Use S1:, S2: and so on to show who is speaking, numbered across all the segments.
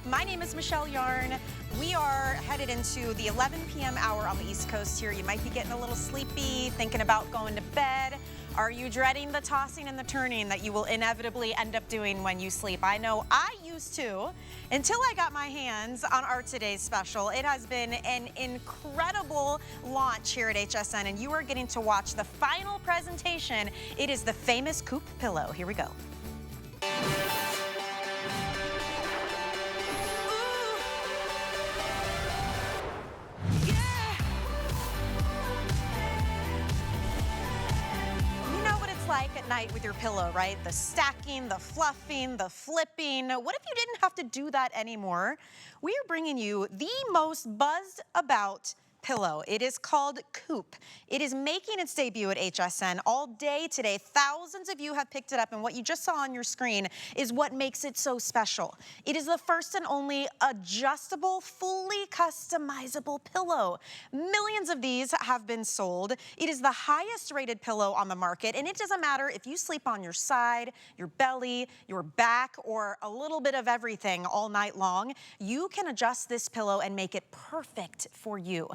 S1: My name is Michelle Yarn. We are headed into the 11 p.m. hour on the East Coast here. You might be getting a little sleepy, thinking about going to bed. Are you dreading the tossing and the turning that you will inevitably end up doing when you sleep? I know I used to, until I got my hands on our today's special. It has been an incredible launch here at HSN, and you are getting to watch the final presentation. It is the famous COOP pillow. Here we go. Like at night with your pillow, right? The stacking, the fluffing, the flipping. What if you didn't have to do that anymore? We are bringing you the most buzzed about pillow. It is called COOP. It is making its debut at HSN all day today. Thousands of you have picked it up, and what you just saw on your screen is what makes it so special. It is the first and only adjustable, fully customizable pillow. Millions of these have been sold. It is the highest rated pillow on the market, and it doesn't matter if you sleep on your side, your belly, your back, or a little bit of everything all night long. You can adjust this pillow and make it perfect for you.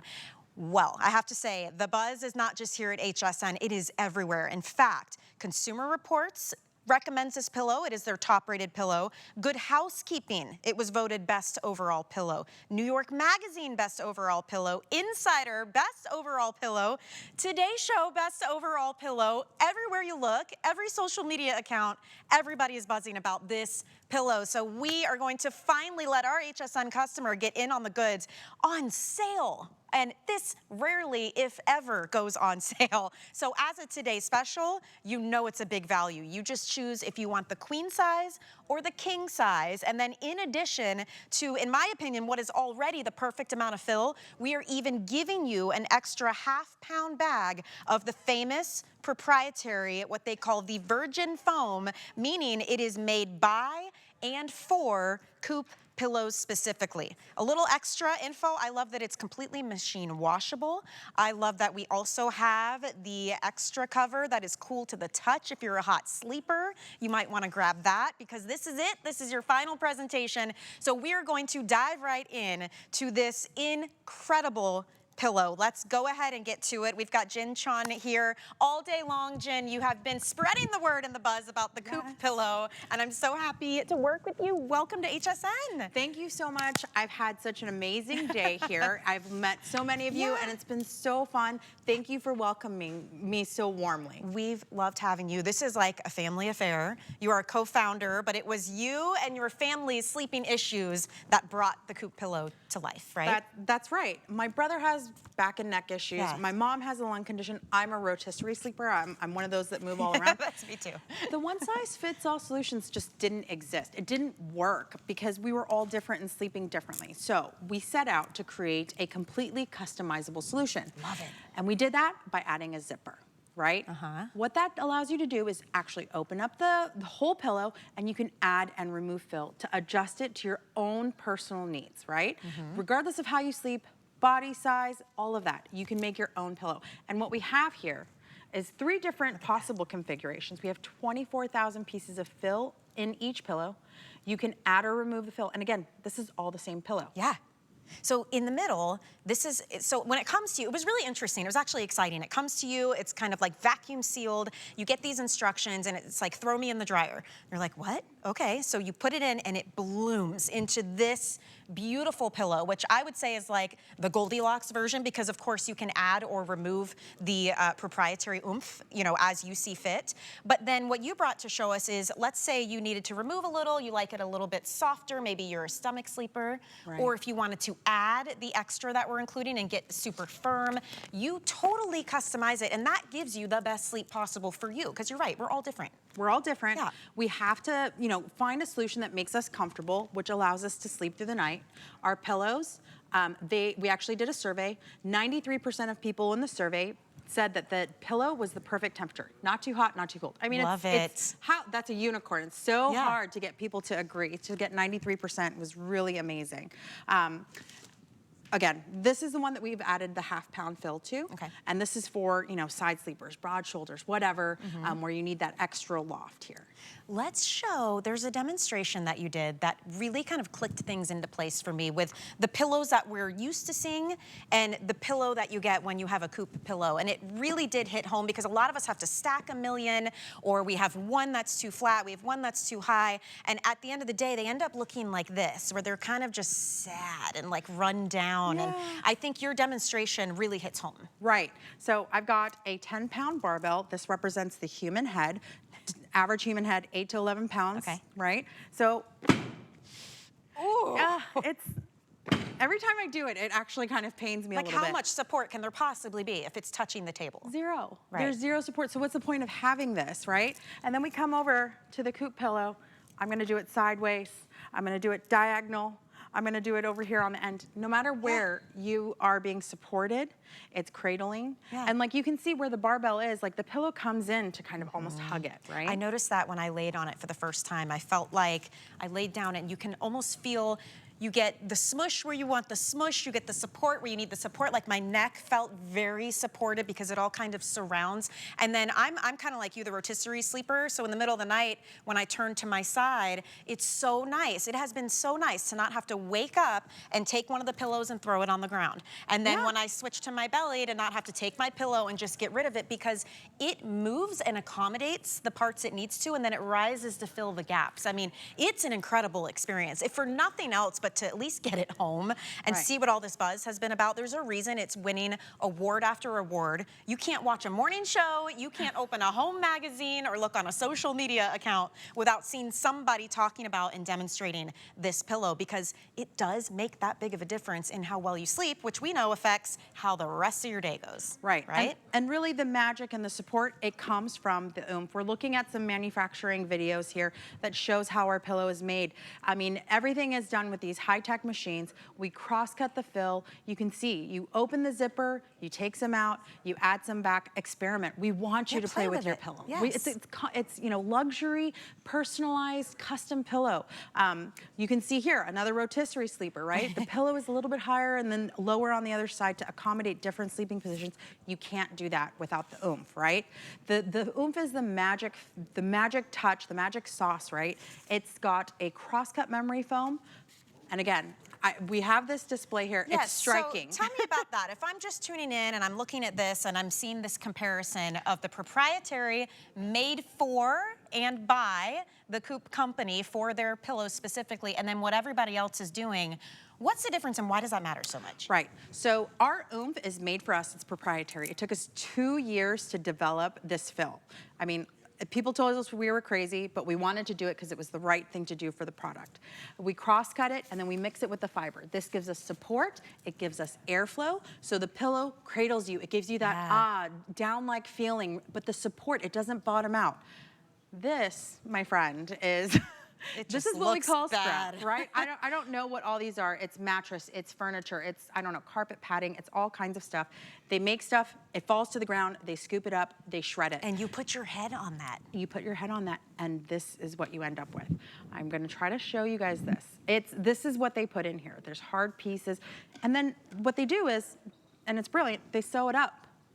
S1: Well, I have to say, the buzz is not just here at HSN, it is everywhere. In fact, Consumer Reports recommends this pillow. It is their top rated pillow. Good Housekeeping, it was voted best overall pillow. New York Magazine, best overall pillow. Insider, best overall pillow. Today Show, best overall pillow. Everywhere you look, every social media account, everybody is buzzing about this pillow. So we are going to finally let our HSN customer get in on the goods on sale. And this rarely, if ever, goes on sale. So as a today's special, you know it's a big value. You just choose if you want the queen size or the king size. And then in addition to, in my opinion, what is already the perfect amount of fill, we are even giving you an extra half-pound bag of the famous proprietary, what they call the virgin foam, meaning it is made by and for COOP pillows specifically. A little extra info, I love that it's completely machine washable. I love that we also have the extra cover that is cool to the touch. If you're a hot sleeper, you might want to grab that because this is it. This is your final presentation. So we're going to dive right in to this incredible pillow. Let's go ahead and get to it. We've got Jin Chon here all day long. Jin, you have been spreading the word and the buzz about the COOP pillow, and I'm so happy to work with you. Welcome to HSN.
S2: Thank you so much. I've had such an amazing day here. I've met so many of you, and it's been so fun. Thank you for welcoming me so warmly.
S1: We've loved having you. This is like a family affair. You are a co-founder, but it was you and your family's sleeping issues that brought the COOP pillow to life, right?
S2: That's right. My brother has back and neck issues.
S1: Yes.
S2: My mom has a lung condition. I'm a rotisserie sleeper. I'm one of those that move all around.
S1: That's me too.
S2: The one-size-fits-all solutions just didn't exist. It didn't work because we were all different and sleeping differently. So we set out to create a completely customizable solution.
S1: Love it.
S2: And we did that by adding a zipper. Right? What that allows you to do is actually open up the whole pillow, and you can add and remove fill to adjust it to your own personal needs, right? Regardless of how you sleep, body size, all of that, you can make your own pillow. And what we have here is 3 different possible configurations. We have 24,000 pieces of fill in each pillow. You can add or remove the fill. And again, this is all the same pillow.
S1: Yeah. So in the middle, this is, so when it comes to you, it was really interesting. It was actually exciting. It comes to you, it's kind of like vacuum sealed. You get these instructions and it's like, throw me in the dryer. You're like, what? Okay, so you put it in and it blooms into this beautiful pillow, which I would say is like the Goldilocks version, because of course you can add or remove the proprietary oomph, you know, as you see fit. But then what you brought to show us is, let's say you needed to remove a little, you like it a little bit softer, maybe you're a stomach sleeper, or if you wanted to add the extra that we're including and get super firm, you totally customize it, and that gives you the best sleep possible for you, because you're right, we're all different.
S2: We're all different.
S1: Yeah.
S2: We have to, you know, find a solution that makes us comfortable, which allows us to sleep through the night. Our pillows, we actually did a survey. 93% of people in the survey said that the pillow was the perfect temperature. Not too hot, not too cold. I mean, that's a unicorn. It's so hard to get people to agree. To get 93% was really amazing. again, this is the one that we've added the half-pound fill to.
S1: Okay.
S2: And this is for, you know, side sleepers, broad shoulders, whatever, where you need that extra loft here.
S1: Let's show, there's a demonstration that you did that really kind of clicked things into place for me with the pillows that we're used to seeing and the pillow that you get when you have a COOP pillow. And it really did hit home because a lot of us have to stack a million, or we have one that's too flat, we have one that's too high. And at the end of the day, they end up looking like this, where they're kind of just sad and like run down.
S2: Yeah.
S1: And I think your demonstration really hits home.
S2: Right. So I've got a 10-pound barbell. This represents the human head. Average human head, 8 to 11 pounds.
S1: Okay.
S2: Right? So,
S1: Ooh.
S2: it's, every time I do it, it actually kind of pains me a little bit.
S1: Like how much support can there possibly be if it's touching the table?
S2: Zero.
S1: Right.
S2: There's zero support. So what's the point of having this, right? And then we come over to the COOP pillow. I'm gonna do it sideways. I'm gonna do it diagonal. I'm gonna do it over here on the end. No matter where you are being supported, it's cradling.
S1: Yeah.
S2: And like you can see where the barbell is, like the pillow comes in to kind of almost hug it, right?
S1: I noticed that when I laid on it for the first time. I felt like I laid down and you can almost feel, you get the smush where you want the smush, you get the support where you need the support. Like my neck felt very supported because it all kind of surrounds. And then I'm kind of like you, the rotisserie sleeper. So in the middle of the night, when I turn to my side, it's so nice. It has been so nice to not have to wake up and take one of the pillows and throw it on the ground. And then when I switch to my belly, to not have to take my pillow and just get rid of it, because it moves and accommodates the parts it needs to, and then it rises to fill the gaps. I mean, it's an incredible experience. If for nothing else, but to at least get it home and see what all this buzz has been about. There's a reason it's winning award after award. You can't watch a morning show, you can't open a home magazine or look on a social media account without seeing somebody talking about and demonstrating this pillow, because it does make that big of a difference in how well you sleep, which we know affects how the rest of your day goes.
S2: Right.
S1: Right?
S2: And really the magic and the support, it comes from the oomph. We're looking at some manufacturing videos here that shows how our pillow is made. I mean, everything is done with these high-tech machines. We cross-cut the fill. You can see, you open the zipper, you take some out, you add some back, experiment. We want you to play with your pillow.
S1: Yes.
S2: It's you know, luxury, personalized, custom pillow. You can see here, another rotisserie sleeper, right? The pillow is a little bit higher and then lower on the other side to accommodate different sleeping positions. You can't do that without the oomph, right? The oomph is the magic touch, the magic sauce, right? It's got a cross-cut memory foam. And again, we have this display here.
S1: Yes,
S2: it's striking.
S1: So tell me about that. If I'm just tuning in and I'm looking at this and I'm seeing this comparison of the proprietary made for and by the COOP company for their pillows specifically, and then what everybody else is doing, what's the difference and why does that matter so much?
S2: Right. So our oomph is made for us. It's proprietary. It took us 2 years to develop this fill. I mean, people told us we were crazy, but we wanted to do it because it was the right thing to do for the product. We cross-cut it, and then we mix it with the fiber. This gives us support. It gives us airflow. So the pillow cradles you. It gives you that down-like feeling, but the support, it doesn't bottom out. This, my friend, is... This is what we call strap, right? I don't know what all these are. It's mattress, it's furniture, it's, I don't know, carpet padding, it's all kinds of stuff. They make stuff, it falls to the ground, they scoop it up, they shred it.
S1: And you put your head on that.
S2: You put your head on that, and this is what you end up with. I'm gonna try to show you guys this. This is what they put in here. There's hard pieces, and then what they do is, and it's brilliant, they sew it up.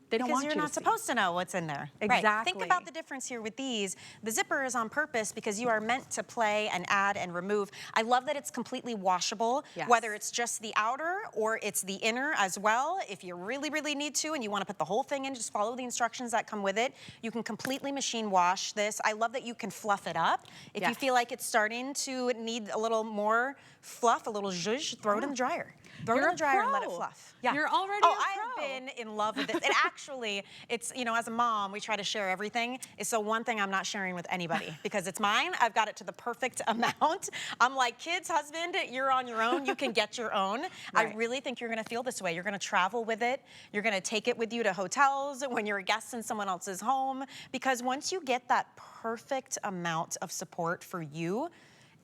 S2: They don't want you to see.
S1: Because you're not supposed to know what's in there.
S2: Exactly.
S1: Right. Think about the difference here with these. The zipper is on purpose because you are meant to play and add and remove. I love that it's completely washable, whether it's just the outer or it's the inner as well. If you really, really need to and you want to put the whole thing in, just follow the instructions that come with it. You can completely machine wash this. I love that you can fluff it up. If you feel like it's starting to need a little more fluff, a little zhuzh, throw it in the dryer. Throw it in the dryer and let it fluff.
S2: Yeah. You're already a
S1: pro.
S2: pro.
S1: I have been in love with this. It actually, it's, you know, as a mom, we try to share everything. It's the one thing I'm not sharing with anybody because it's mine. I've got it to the perfect amount. I'm like, kids, husband, you're on your own. You can get your own. Right. I really think you're going to feel this way. You're going to travel with it. You're going to take it with you to hotels when you're a guest in someone else's home, because once you get that perfect amount of support for you,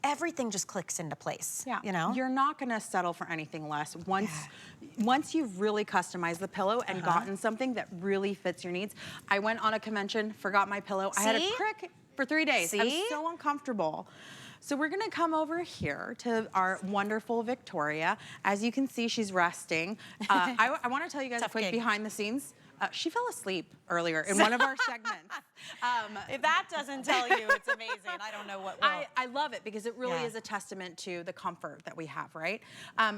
S1: everything just clicks into place. Yeah. You know?
S2: You're not gonna settle for anything less once you've really customized the pillow and gotten something that really fits your needs. I went on a convention, forgot my pillow. I had a crick for 3 days. I was so uncomfortable. So we're gonna come over here to our wonderful Victoria. As you can see, she's resting. I wanna tell you guys a quick behind the scenes. She fell asleep earlier in one of our segments.
S1: If that doesn't tell you it's amazing, I don't know what will.
S2: I love it because it really is a testament to the comfort that we have, right?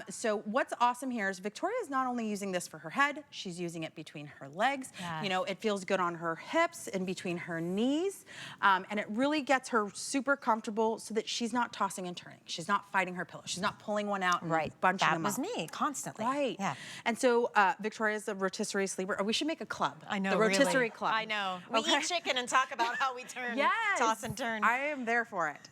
S2: So what's awesome here is Victoria is not only using this for her head, she's using it between her legs.
S1: Yes.
S2: You know, it feels good on her hips and between her knees. And it really gets her super comfortable so that she's not tossing and turning. She's not fighting her pillow. She's not pulling one out and bunching them up.
S1: That was me, constantly.
S2: Right.
S1: Yeah.
S2: And so Victoria's a rotisserie sleeper. We should make a club.
S1: I know,
S2: the rotisserie
S1: really.
S2: club.
S1: I know. We eat chicken and talk about how we turn, toss and turn.
S2: I am there for it.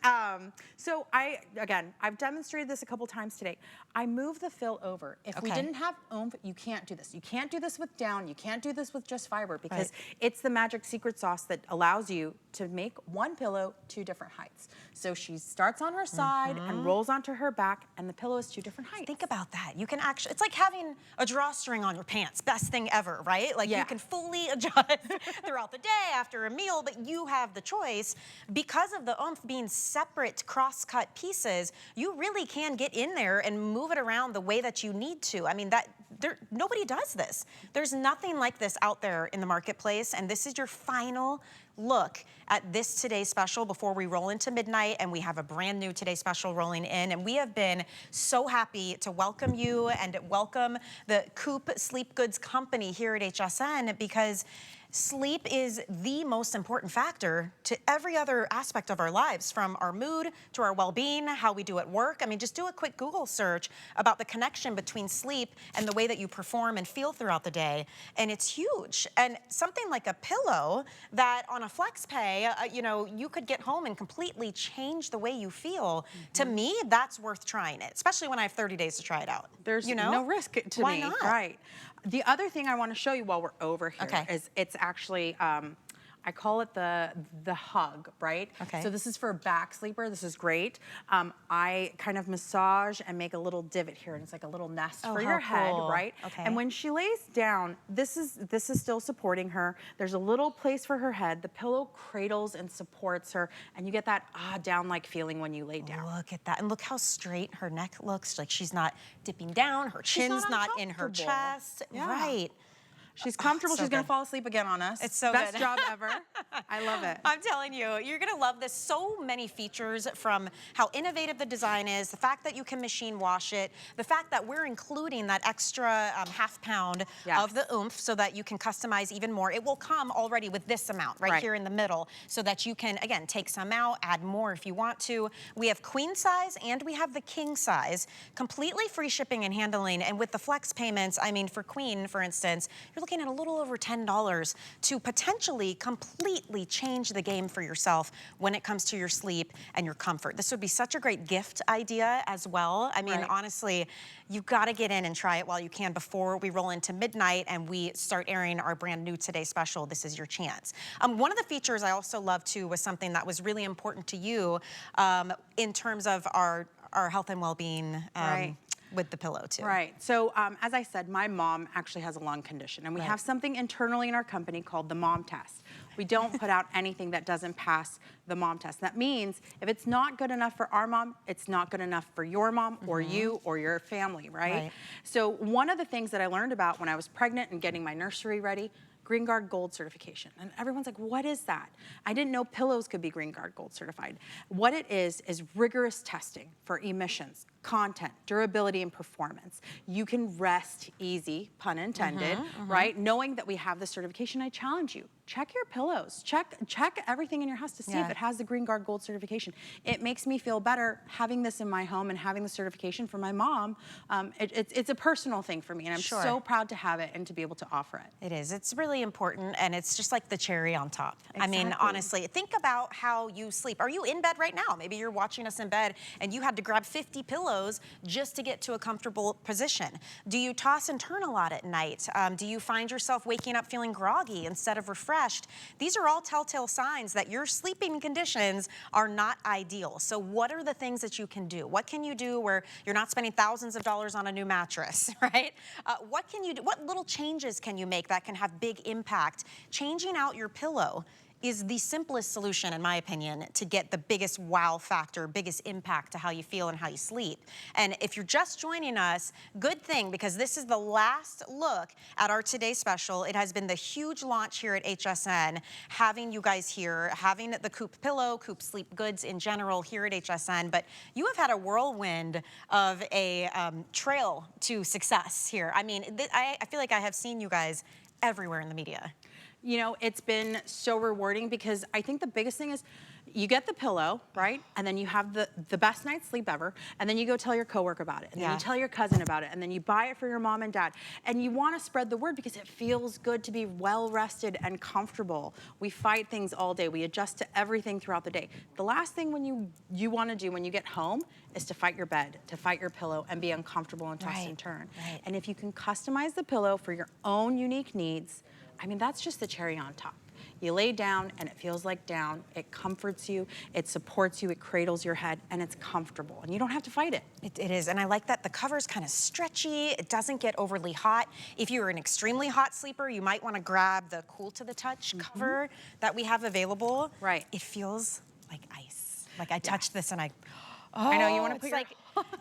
S2: So I've demonstrated this a couple times today. I move the fill over. If we didn't have oomph, you can't do this. You can't do this with down. You can't do this with just fiber because it's the magic secret sauce that allows you to make one pillow 2 different heights. So she starts on her side and rolls onto her back, and the pillow is 2 different heights.
S1: Think about that. You can actually, it's like having a drawstring on your pants. Best thing ever, right? Like you can fully adjust throughout the day after a meal, but you have the choice. Because of the oomph being separate cross-cut pieces, you really can get in there and move it around the way that you need to. I mean, nobody does this. There's nothing like this out there in the marketplace, and this is your final look at this Today Special before we roll into midnight, and we have a brand new Today Special rolling in, and we have been so happy to welcome you and welcome the COOP Sleep Goods Company here at HSN, because sleep is the most important factor to every other aspect of our lives, from our mood to our well-being, how we do at work. I mean, just do a quick Google search about the connection between sleep and the way that you perform and feel throughout the day, and it's huge. And something like a pillow that on a flex pay, you know, you could get home and completely change the way you feel. To me, that's worth trying it, especially when I have 30 days to try it out.
S2: There's no risk to
S1: Why
S2: me.
S1: not?
S2: Right. The other thing I want to show you while we're over here is it's actually, I call it the hug, right? So this is for a back sleeper. This is great. I kind of massage and make a little divot here, and it's like a little nest for your head, right? And when she lays down, this is still supporting her. There's a little place for her head. The pillow cradles and supports her, and you get that down-like feeling when you lay down.
S1: Look at that, and look how straight her neck looks. Like she's not dipping down. Her chin's not in her chest. Right.
S2: She's comfortable. She's going to fall asleep again on us.
S1: It's so
S2: Best
S1: good.
S2: job ever. I love it.
S1: I'm telling you, you're going to love this. So many features, from how innovative the design is, the fact that you can machine wash it, the fact that we're including that extra ½ pound of the oomph so that you can customize even more. It will come already with this amount right here in the middle, so that you can, again, take some out, add more if you want to. We have queen size and we have the king size. Completely free shipping and handling. And with the flex payments, I mean, for queen, for instance, you're looking at a little over $10 to potentially completely change the game for yourself when it comes to your sleep and your comfort. This would be such a great gift idea as well. I mean, honestly, you've got to get in and try it while you can before we roll into midnight and we start airing our brand new Today Special. This is your chance. One of the features I also love too was something that was really important to you in terms of our health and well-being. With the pillow too.
S2: Right. So as I said, my mom actually has a lung condition, and we have something internally in our company called the mom test. We don't put out anything that doesn't pass the mom test. That means if it's not good enough for our mom, it's not good enough for your mom or you or your family, right? So one of the things that I learned about when I was pregnant and getting my nursery ready, Green Guard Gold certification. And everyone's like, what is that? I didn't know pillows could be Green Guard Gold certified. What it is rigorous testing for emissions, content, durability, and performance. You can rest easy, pun intended, right? Knowing that we have this certification, I challenge you. Check your pillows. Check everything in your house to see if it has the Green Guard Gold certification. It makes me feel better having this in my home and having the certification for my mom. It's a personal thing for me, and I'm so proud to have it and to be able to offer it.
S1: It is. It's really important, and it's just like the cherry on top. I mean, honestly, think about how you sleep. Are you in bed right now? Maybe you're watching us in bed, and you had to grab 50 pillows just to get to a comfortable position. Do you toss and turn a lot at night? Do you find yourself waking up feeling groggy instead of refreshed? These are all telltale signs that your sleeping conditions are not ideal. So what are the things that you can do? What can you do where you're not spending thousands of dollars on a new mattress, right? What can you do? What little changes can you make that can have big impact? Changing out your pillow is the simplest solution, in my opinion, to get the biggest wow factor, biggest impact to how you feel and how you sleep. And if you're just joining us, good thing, because this is the last look at our Today Special. It has been the huge launch here at HSN, having you guys here, having the COOP pillow, COOP sleep goods in general here at HSN. But you have had a whirlwind of a trail to success here. I mean, I feel like I have seen you guys everywhere in the media.
S2: You know, it's been so rewarding because I think the biggest thing is you get the pillow, right? And then you have the best night's sleep ever. And then you go tell your coworker about it. And then you tell your cousin about it. And then you buy it for your mom and dad. And you want to spread the word because it feels good to be well rested and comfortable. We fight things all day. We adjust to everything throughout the day. The last thing when you want to do when you get home is to fight your bed, to fight your pillow and be uncomfortable and toss and turn. And if you can customize the pillow for your own unique needs, I mean, that's just the cherry on top. You lay down and it feels like down. It comforts you, it supports you, it cradles your head, and it's comfortable. And you don't have to fight it.
S1: It is, and I like that the cover's kind of stretchy. It doesn't get overly hot. If you're an extremely hot sleeper, you might want to grab the Cool to the Touch cover that we have available.
S2: Right.
S1: It feels like ice. Like I touched this and I
S2: know, you want to put your...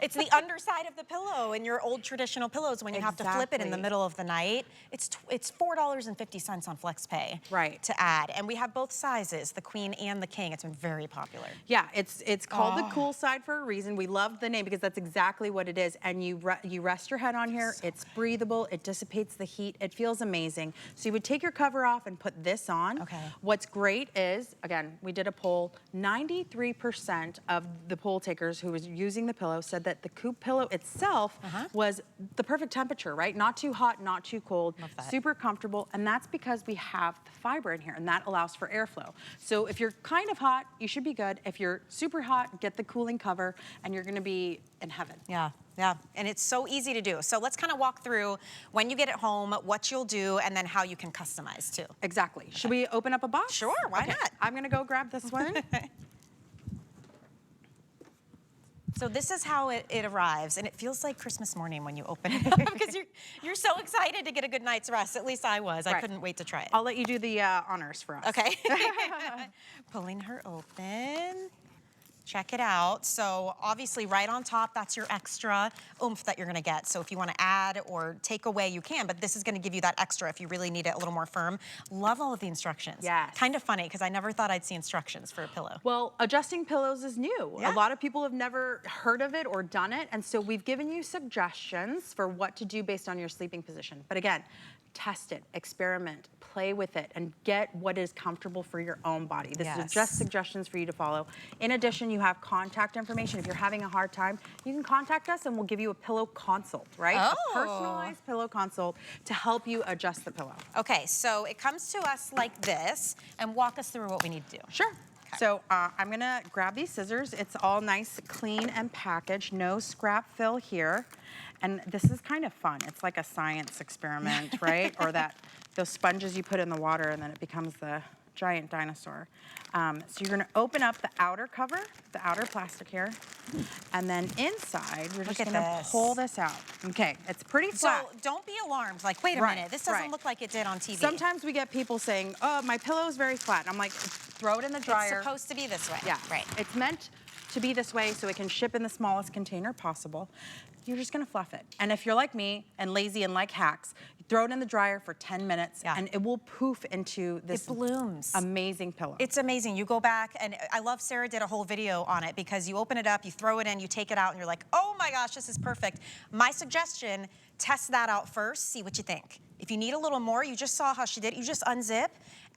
S1: It's the underside of the pillow in your old traditional pillows when you have to flip it in the middle of the night. It's $4.50 on FlexPay to add. And we have both sizes, the queen and the king. It's been very popular.
S2: Yeah, it's called the cool side for a reason. We love the name because that's exactly what it is. And you rest your head on here. It's breathable. It dissipates the heat. It feels amazing. So you would take your cover off and put this on. What's great is, again, we did a poll. 93% of the poll takers who was using the pillow said that the COOP pillow itself was the perfect temperature, right? Not too hot, not too cold, super comfortable. And that's because we have the fiber in here and that allows for airflow. So if you're kind of hot, you should be good. If you're super hot, get the cooling cover and you're gonna be in heaven.
S1: Yeah, and it's so easy to do. So let's kind of walk through when you get it home, what you'll do, and then how you can customize too.
S2: Exactly. Should we open up a box?
S1: Sure, why not?
S2: I'm gonna go grab this one.
S1: So this is how it arrives, and it feels like Christmas morning when you open it because you're so excited to get a good night's rest. At least I was. I couldn't wait to try it.
S2: I'll let you do the honors for us.
S1: Okay. Pulling her open. Check it out. So obviously right on top, that's your extra oomph that you're gonna get. So if you wanna add or take away, you can, but this is gonna give you that extra if you really need it a little more firm. Love all of the instructions.
S2: Yes.
S1: Kind of funny, because I never thought I'd see instructions for a pillow.
S2: Well, adjusting pillows is new. A lot of people have never heard of it or done it, and so we've given you suggestions for what to do based on your sleeping position. But again, test it, experiment, play with it, and get what is comfortable for your own body. This is just suggestions for you to follow. In addition, you have contact information. If you're having a hard time, you can contact us and we'll give you a pillow consult, right? A personalized pillow consult to help you adjust the pillow.
S1: Okay, so it comes to us like this, and walk us through what we need to do.
S2: Sure. So I'm gonna grab these scissors. It's all nice, clean, and packaged. No scrap fill here. And this is kind of fun. It's like a science experiment, right? Or those sponges you put in the water and then it becomes the giant dinosaur. So you're gonna open up the outer cover, the outer plastic here, and then inside, you're just gonna pull this out. Okay, it's pretty flat.
S1: So don't be alarmed, like, wait a minute, this doesn't look like it did on TV.
S2: Sometimes we get people saying, oh, my pillow is very flat. And I'm like, throw it in the dryer.
S1: It's supposed to be this way.
S2: Yeah, it's meant to be this way so it can ship in the smallest container possible. You're just gonna fluff it. And if you're like me and lazy and like hacks, you throw it in the dryer for 10 minutes and it will poof into this
S1: blooms.
S2: Amazing pillow.
S1: It's amazing. You go back, and I love Sarah did a whole video on it because you open it up, you throw it in, you take it out, and you're like, oh my gosh, this is perfect. My suggestion, test that out first, see what you think. If you need a little more, you just saw how she did it. You just unzip,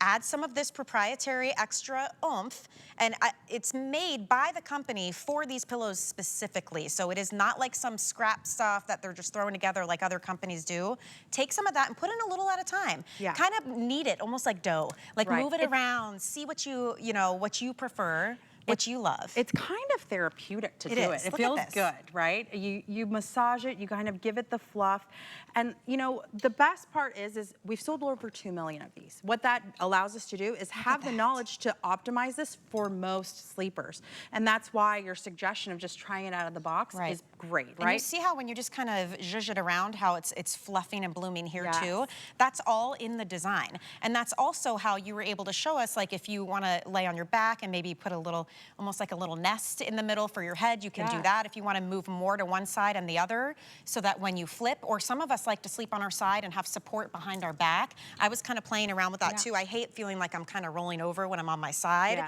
S1: add some of this proprietary extra oomph, and it's made by the company for these pillows specifically. So it is not like some scrap stuff that they're just throwing together like other companies do. Take some of that and put in a little at a time. Kind of knead it, almost like dough. Like move it around, see what you prefer. which you love.
S2: It's kind of therapeutic to do it. It
S1: Look
S2: feels
S1: at this.
S2: good, right? You massage it, you kind of give it the fluff. And you know, the best part is we've sold over 2 million of these. What that allows us to do is have the knowledge to optimize this for most sleepers. And that's why your suggestion of just trying it out of the box is great, right?
S1: And you see how when you just kind of zhuzh it around, how it's fluffing and blooming here too?
S2: Yes.
S1: That's all in the design. And that's also how you were able to show us, like if you want to lay on your back and maybe put a little, almost like a little nest in the middle for your head, you can do that. If you want to move more to one side and the other, so that when you flip, or some of us like to sleep on our side and have support behind our back. I was kind of playing around with that too. I hate feeling like I'm kind of rolling over when I'm on my side.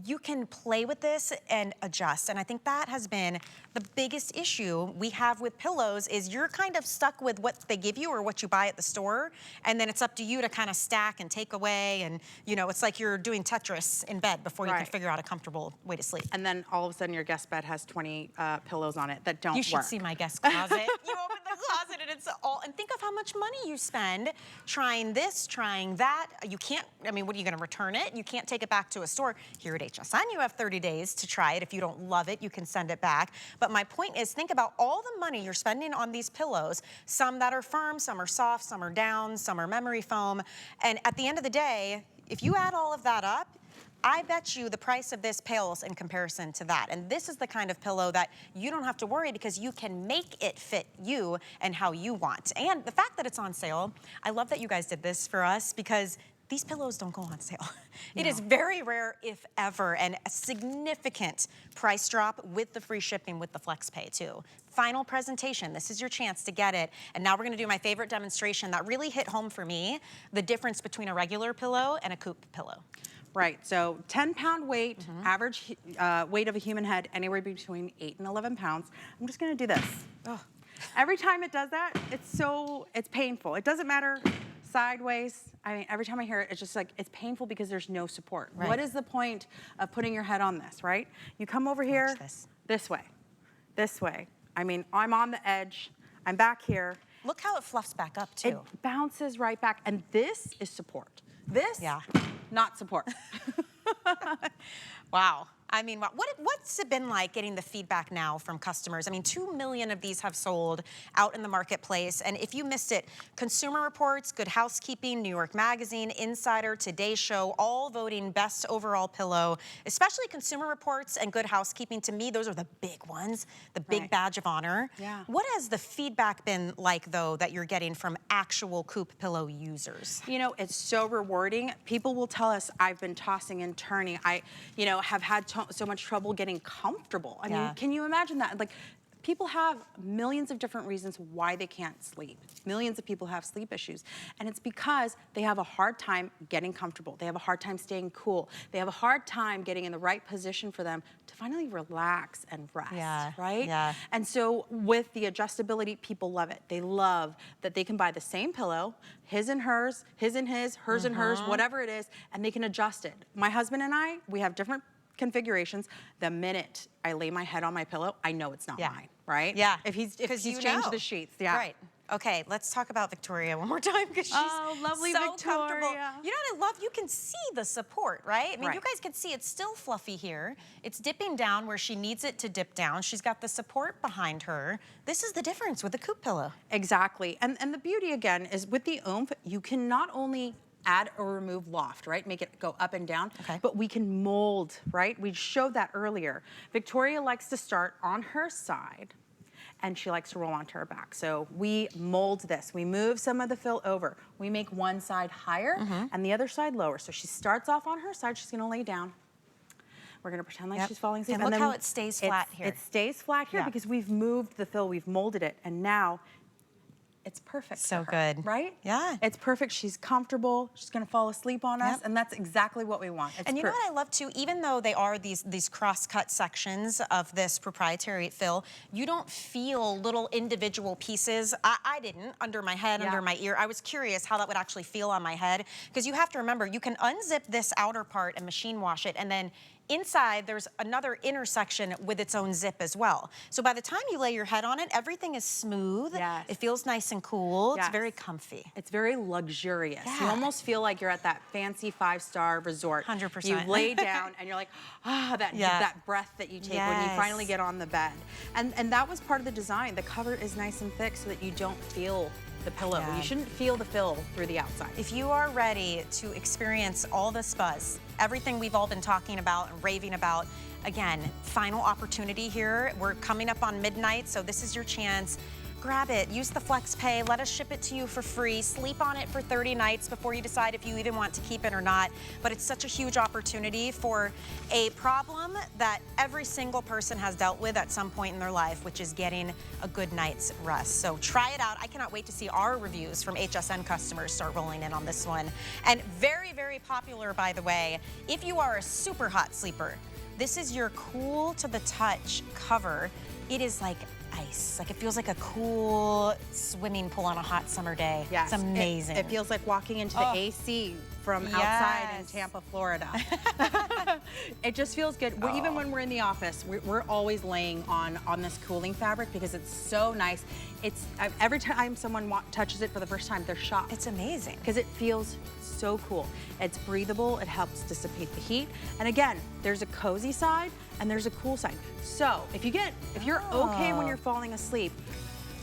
S1: You can play with this and adjust. And I think that has been the biggest issue we have with pillows is you're kind of stuck with what they give you or what you buy at the store. And then it's up to you to kind of stack and take away. And you know, it's like you're doing Tetris in bed before you can figure out a comfortable way to sleep.
S2: And then all of a sudden your guest bed has 20 pillows on it that don't work.
S1: You should see my guest closet. You open the closet and it's all, and think of how much money you spend trying this, trying that. You can't, I mean, what are you gonna return it? You can't take it back to a store. Here at HSN, you have 30 days to try it. If you don't love it, you can send it back. But my point is, think about all the money you're spending on these pillows, some that are firm, some are soft, some are down, some are memory foam. And at the end of the day, if you add all of that up, I bet you the price of this pales in comparison to that. And this is the kind of pillow that you don't have to worry because you can make it fit you and how you want. And the fact that it's on sale, I love that you guys did this for us because these pillows don't go on sale. It is very rare, if ever, and a significant price drop with the free shipping with the flex pay too. Final presentation, this is your chance to get it. And now we're gonna do my favorite demonstration that really hit home for me, the difference between a regular pillow and a COOP pillow.
S2: Right, so 10-pound weight, average weight of a human head, anywhere between 8 and 11 pounds. I'm just gonna do this. Every time it does that, it's painful. It doesn't matter sideways. I mean, every time I hear it, it's just like, it's painful because there's no support. What is the point of putting your head on this, right? You come over here, this way. I mean, I'm on the edge, I'm back here.
S1: Look how it fluffs back up too.
S2: It bounces right back, and this is support. This, not support.
S1: Wow. I mean, what's it been like getting the feedback now from customers? I mean, 2 million of these have sold out in the marketplace. And if you missed it, Consumer Reports, Good Housekeeping, New York Magazine, Insider, Today Show, all voting best overall pillow, especially Consumer Reports and Good Housekeeping. To me, those are the big ones, the big badge of honor. What has the feedback been like, though, that you're getting from actual COOP pillow users?
S2: You know, it's so rewarding. People will tell us, I've been tossing and turning. I, you know, have had so much trouble getting comfortable. I mean, can you imagine that? Like, people have millions of different reasons why they can't sleep. Millions of people have sleep issues. And it's because they have a hard time getting comfortable. They have a hard time staying cool. They have a hard time getting in the right position for them to finally relax and rest, right? And so with the adjustability, people love it. They love that they can buy the same pillow, his and hers, his and his, hers and hers, whatever it is, and they can adjust it. My husband and I, we have different configurations. The minute I lay my head on my pillow, I know it's not mine, right? If he's changed the sheets,
S1: Right. Okay, let's talk about Victoria one more time because she's
S2: lovely
S1: so
S2: Victoria.
S1: comfortable. You know what I love? You can see the support, right? I mean, you guys can see it's still fluffy here. It's dipping down where she needs it to dip down. She's got the support behind her. This is the difference with the COOP pillow.
S2: Exactly. And the beauty, again, is with the oomph, you can not only add or remove loft, right? Make it go up and down, but we can mold, right? We showed that earlier. Victoria likes to start on her side and she likes to roll onto her back. So we mold this. We move some of the fill over. We make one side higher and the other side lower. So she starts off on her side, she's gonna lay down. We're gonna pretend like she's falling asleep.
S1: And look how it stays flat here.
S2: It stays flat here because we've moved the fill, we've molded it, and now it's perfect
S1: so
S2: for her,
S1: good.
S2: Right?
S1: Yeah.
S2: It's perfect. She's comfortable. She's going to fall asleep on us, and that's exactly what we want.
S1: And you know what I love too? Even though they are these cross-cut sections of this proprietary fill, you don't feel little individual pieces. I didn't, under my head, under my ear. I was curious how that would actually feel on my head, because you have to remember, you can unzip this outer part and machine wash it, and then Inside, there's another inner section with its own zip as well. So by the time you lay your head on it, everything is smooth.
S2: Yes.
S1: It feels nice and cool.
S2: Yes.
S1: It's very comfy.
S2: It's very luxurious.
S1: Yeah.
S2: You almost feel like you're at that fancy 5-star resort.
S1: 100%.
S2: You lay down and you're like, that breath that you take when you finally get on the bed. And that was part of the design. The cover is nice and thick so that you don't feel the pillow.
S1: Yeah.
S2: You shouldn't feel the fill through the outside.
S1: If you are ready to experience all this buzz, everything we've all been talking about and raving about, again, final opportunity here. We're coming up on midnight, so this is your chance. Grab it, use the Flex Pay, let us ship it to you for free, sleep on it for 30 nights before you decide if you even want to keep it or not. But it's such a huge opportunity for a problem that every single person has dealt with at some point in their life, which is getting a good night's rest. So try it out. I cannot wait to see our reviews from HSN customers start rolling in on this one. And very, very popular, by the way, if you are a super hot sleeper, this is your cool to the touch cover. It is like ice. Like, it feels like a cool swimming pool on a hot summer day.
S2: Yes.
S1: It's amazing.
S2: It feels like walking into the AC from outside in Tampa, Florida. It just feels good. Even when we're in the office, we're always laying on this cooling fabric because it's so nice. Every time someone touches it for the first time, they're shocked.
S1: It's amazing.
S2: Because it feels so cool. It's breathable, it helps dissipate the heat. And again, there's a cozy side and there's a cool side. So if you're okay when you're falling asleep,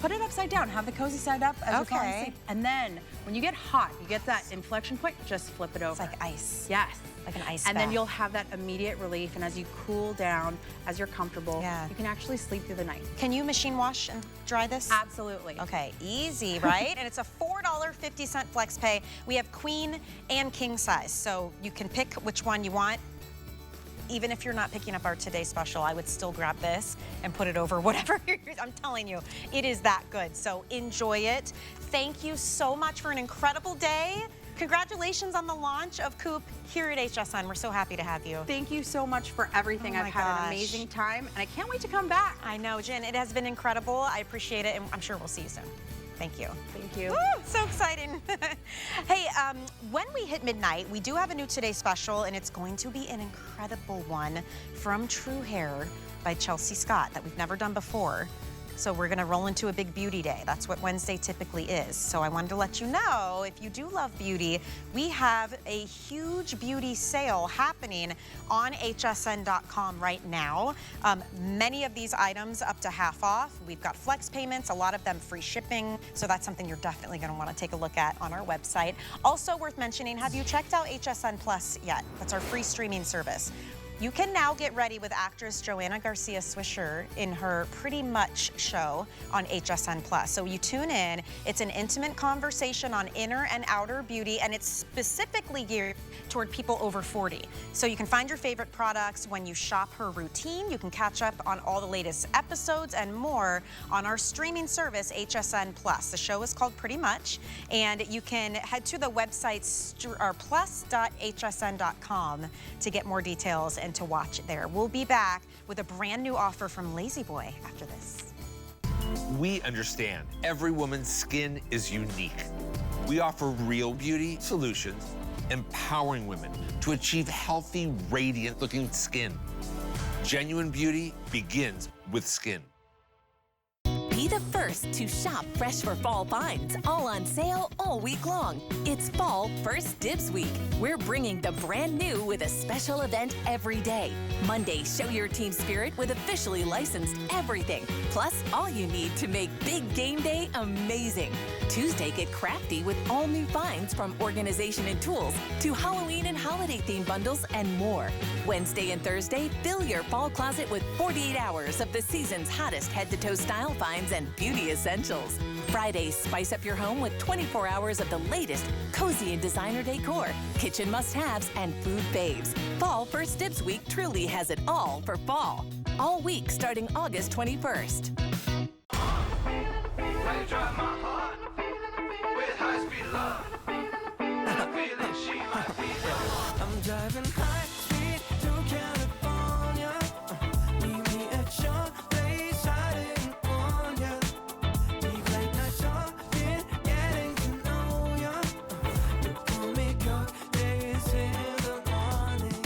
S2: put it upside down. Have the cozy side up as you're falling asleep. And then when you get hot, you get that inflection point, just flip it over.
S1: It's like ice.
S2: Yes.
S1: Like an ice
S2: And
S1: bath.
S2: then you'll have that immediate relief. And as you cool down, as you're comfortable, you can actually sleep through the night.
S1: Can you machine wash and dry this?
S2: Absolutely.
S1: Okay, easy, right? And it's a $4.50 flex pay. We have queen and king size, so you can pick which one you want. Even if you're not picking up our Today Special, I would still grab this and put it over whatever you're using. I'm telling you, it is that good. So enjoy it. Thank you so much for an incredible day. Congratulations on the launch of COOP here at HSN. We're so happy to have you.
S2: Thank you so much for everything. I've had an amazing time, and I can't wait to come back.
S1: I know, Jen. It has been incredible. I appreciate it, and I'm sure we'll see you soon. Thank you.
S2: Thank you.
S1: Woo, so exciting. Hey, when we hit midnight, we do have a new Today Special, and it's going to be an incredible one from True Hair by Chelsea Scott that we've never done before. So we're gonna roll into a big beauty day. That's what Wednesday typically is. So I wanted to let you know, if you do love beauty, we have a huge beauty sale happening on hsn.com right now. Many of these items up to half off. We've got flex payments, a lot of them free shipping. So that's something you're definitely gonna wanna take a look at on our website. Also worth mentioning, have you checked out HSN Plus yet? That's our free streaming service. You can now get ready with actress Joanna Garcia Swisher in her Pretty Much show on HSN Plus. So you tune in, it's an intimate conversation on inner and outer beauty, and it's specifically geared toward people over 40. So you can find your favorite products when you shop her routine. You can catch up on all the latest episodes and more on our streaming service, HSN Plus. The show is called Pretty Much, and you can head to the website plus.hsn.com to get more details and to watch it there. We'll be back with a brand new offer from Lazy Boy after this.
S3: We understand every woman's skin is unique. We offer real beauty solutions, empowering women to achieve healthy, radiant-looking skin. Genuine beauty begins with skin.
S4: Be the first to shop fresh for fall finds, all on sale all week long. It's Fall First Dibs Week. We're bringing the brand new with a special event every day. Monday, show your team spirit with officially licensed everything, plus all you need to make big game day amazing. Tuesday, get crafty with all new finds from organization and tools to Halloween and holiday theme bundles and more. Wednesday and Thursday, fill your fall closet with 48 hours of the season's hottest head-to-toe style finds and beauty essentials. Friday, spice up your home with 24 hours of the latest cozy and designer decor, kitchen must-haves, and food faves. Fall First Dibs Week truly has it all for fall. All week starting August 21st.
S5: I'm driving high speed to California. Meet me at your place, I didn't warn ya. Deep late night talking, getting to know ya. You pull me cold days in the morning.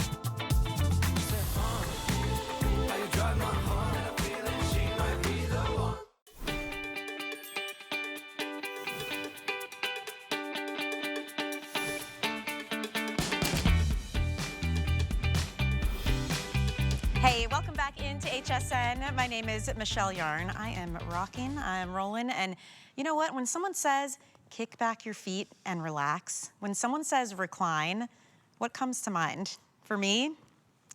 S1: HSN. My name is Michelle Yarn. I am rocking, I am rolling, and you know what? When someone says kick back your feet and relax, when someone says recline, what comes to mind? For me,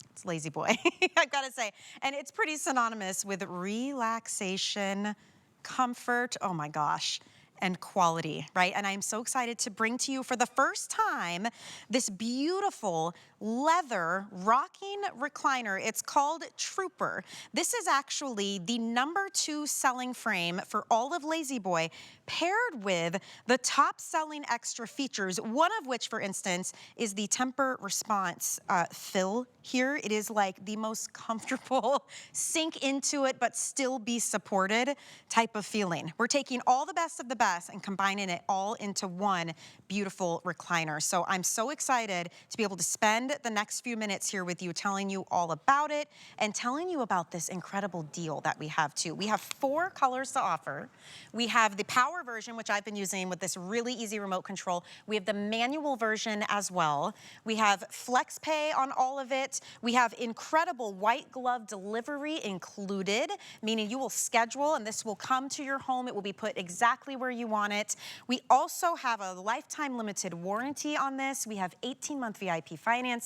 S1: it's lazy boy, I've got to say. And it's pretty synonymous with relaxation, comfort, oh my gosh, and quality, right? And I'm so excited to bring to you for the first time this beautiful leather rocking recliner. It's called Trooper. This is actually the #2 selling frame for all of Lazy Boy, paired with the top selling extra features, one of which, for instance, is the temper response fill here. It is like the most comfortable, sink into it but still be supported type of feeling. We're taking all the best of the best and combining it all into one beautiful recliner. So I'm so excited to be able to spend the next few minutes here with you, telling you all about it and telling you about this incredible deal that we have too. We have 4 colors to offer. We have the power version, which I've been using with this really easy remote control. We have the manual version as well. We have flex pay on all of it. We have incredible white glove delivery included, meaning you will schedule and this will come to your home. It will be put exactly where you want it. We also have a lifetime limited warranty on this. We have 18-month VIP financing.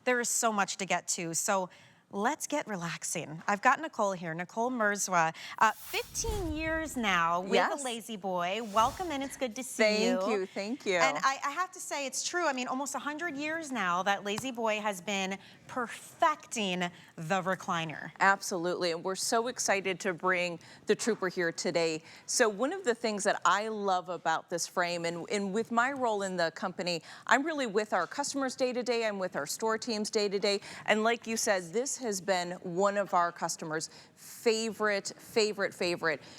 S1: There is so much to get to. So let's get relaxing. I've got Nicole here, Nicole Merzwa. 15 years now with
S6: Yes.
S1: the Lazy Boy. Welcome in, it's good to see you.
S6: Thank you.
S1: And I have to say, it's true. I mean, almost 100 years now that Lazy Boy has been perfecting the recliner.
S6: Absolutely, and we're so excited to bring the Trooper here today. So one of the things that I love about this frame, and with my role in the company, I'm really with our customers day to day, I'm with our store teams day to day, and like you said, this has been one of our customers' favorite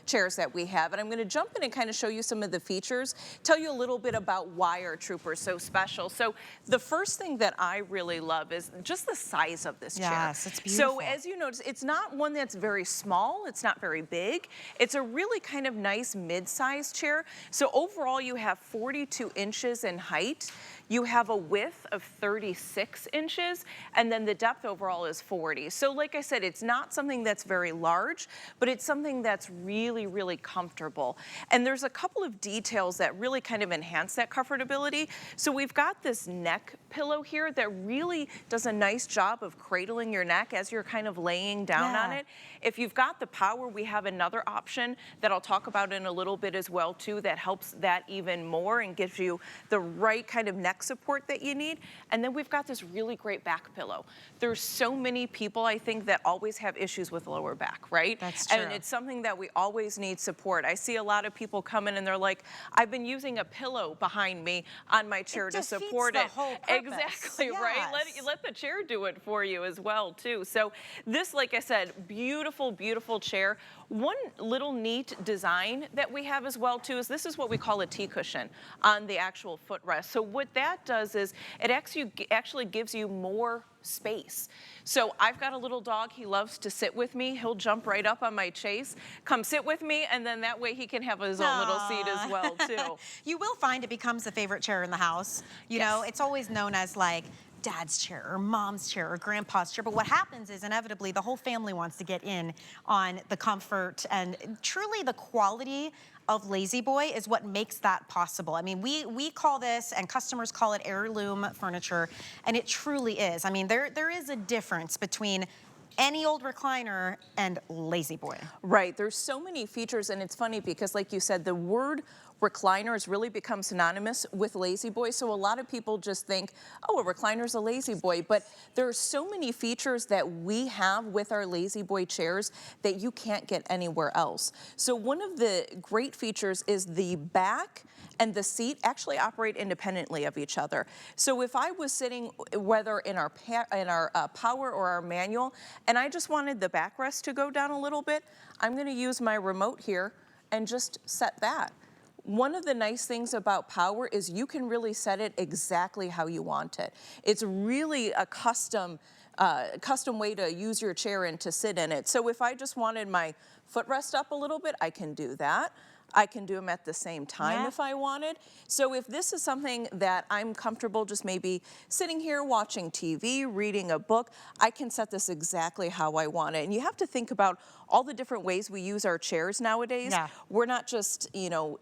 S6: chairs that we have. And I'm gonna jump in and kind of show you some of the features, tell you a little bit about why our Trooper is so special. So the first thing that I really love is just the size of this chair.
S1: Yes, it's beautiful.
S6: So as you notice, it's not one that's very small, it's not very big. It's a really kind of nice mid-sized chair. So overall you have 42 inches in height. You have a width of 36 inches, and then the depth overall is 40. So like I said, it's not something that's very large, but it's something that's really comfortable. And there's a couple of details that really kind of enhance that comfortability. So we've got this neck pillow here that really does a nice job of cradling your neck as you're kind of laying down on it. If you've got the power, we have another option that I'll talk about in a little bit as well too, that helps that even more and gives you the right kind of neck support that you need. And then we've got this really great back pillow. There's so many people, I think, that always have issues with lower back, right?
S1: That's true.
S6: And it's something that we always need support. I see a lot of people come in and they're like, I've been using a pillow behind me on my chair to support
S1: the
S6: it.
S1: whole purpose.
S6: Exactly, right? Let the chair do it for you as well too. So this, like I said, beautiful chair. One little neat design that we have as well too is this is what we call a T-cushion on the actual footrest. So what that does is it actually gives you more space. So I've got a little dog, he loves to sit with me. He'll jump right up on my chase, come sit with me, and then that way he can have his own little seat as well too.
S1: You will find it becomes a favorite chair in the house. You know, it's always known as like dad's chair or mom's chair or grandpa's chair. But what happens is inevitably the whole family wants to get in on the comfort and truly the quality of Lazy Boy is what makes that possible. I mean, we call this, and customers call it, heirloom furniture, and it truly is. I mean, there is a difference between any old recliner and Lazy Boy.
S6: Right, there's so many features, and it's funny because like you said, the word recliner has really become synonymous with Lazy Boy. So a lot of people just think, oh, a recliner's a Lazy Boy. But there are so many features that we have with our Lazy Boy chairs that you can't get anywhere else. So one of the great features is the back and the seat actually operate independently of each other. So if I was sitting, whether in our power or our manual, and I just wanted the backrest to go down a little bit, I'm gonna use my remote here and just set that. One of the nice things about power is you can really set it exactly how you want it. It's really a custom way to use your chair and to sit in it. So if I just wanted my footrest up a little bit, I can do that. I can do them at the same time
S1: Yeah.
S6: if I wanted. So if this is something that I'm comfortable just maybe sitting here watching TV, reading a book, I can set this exactly how I want it. And you have to think about all the different ways we use our chairs nowadays.
S1: Yeah.
S6: We're not just,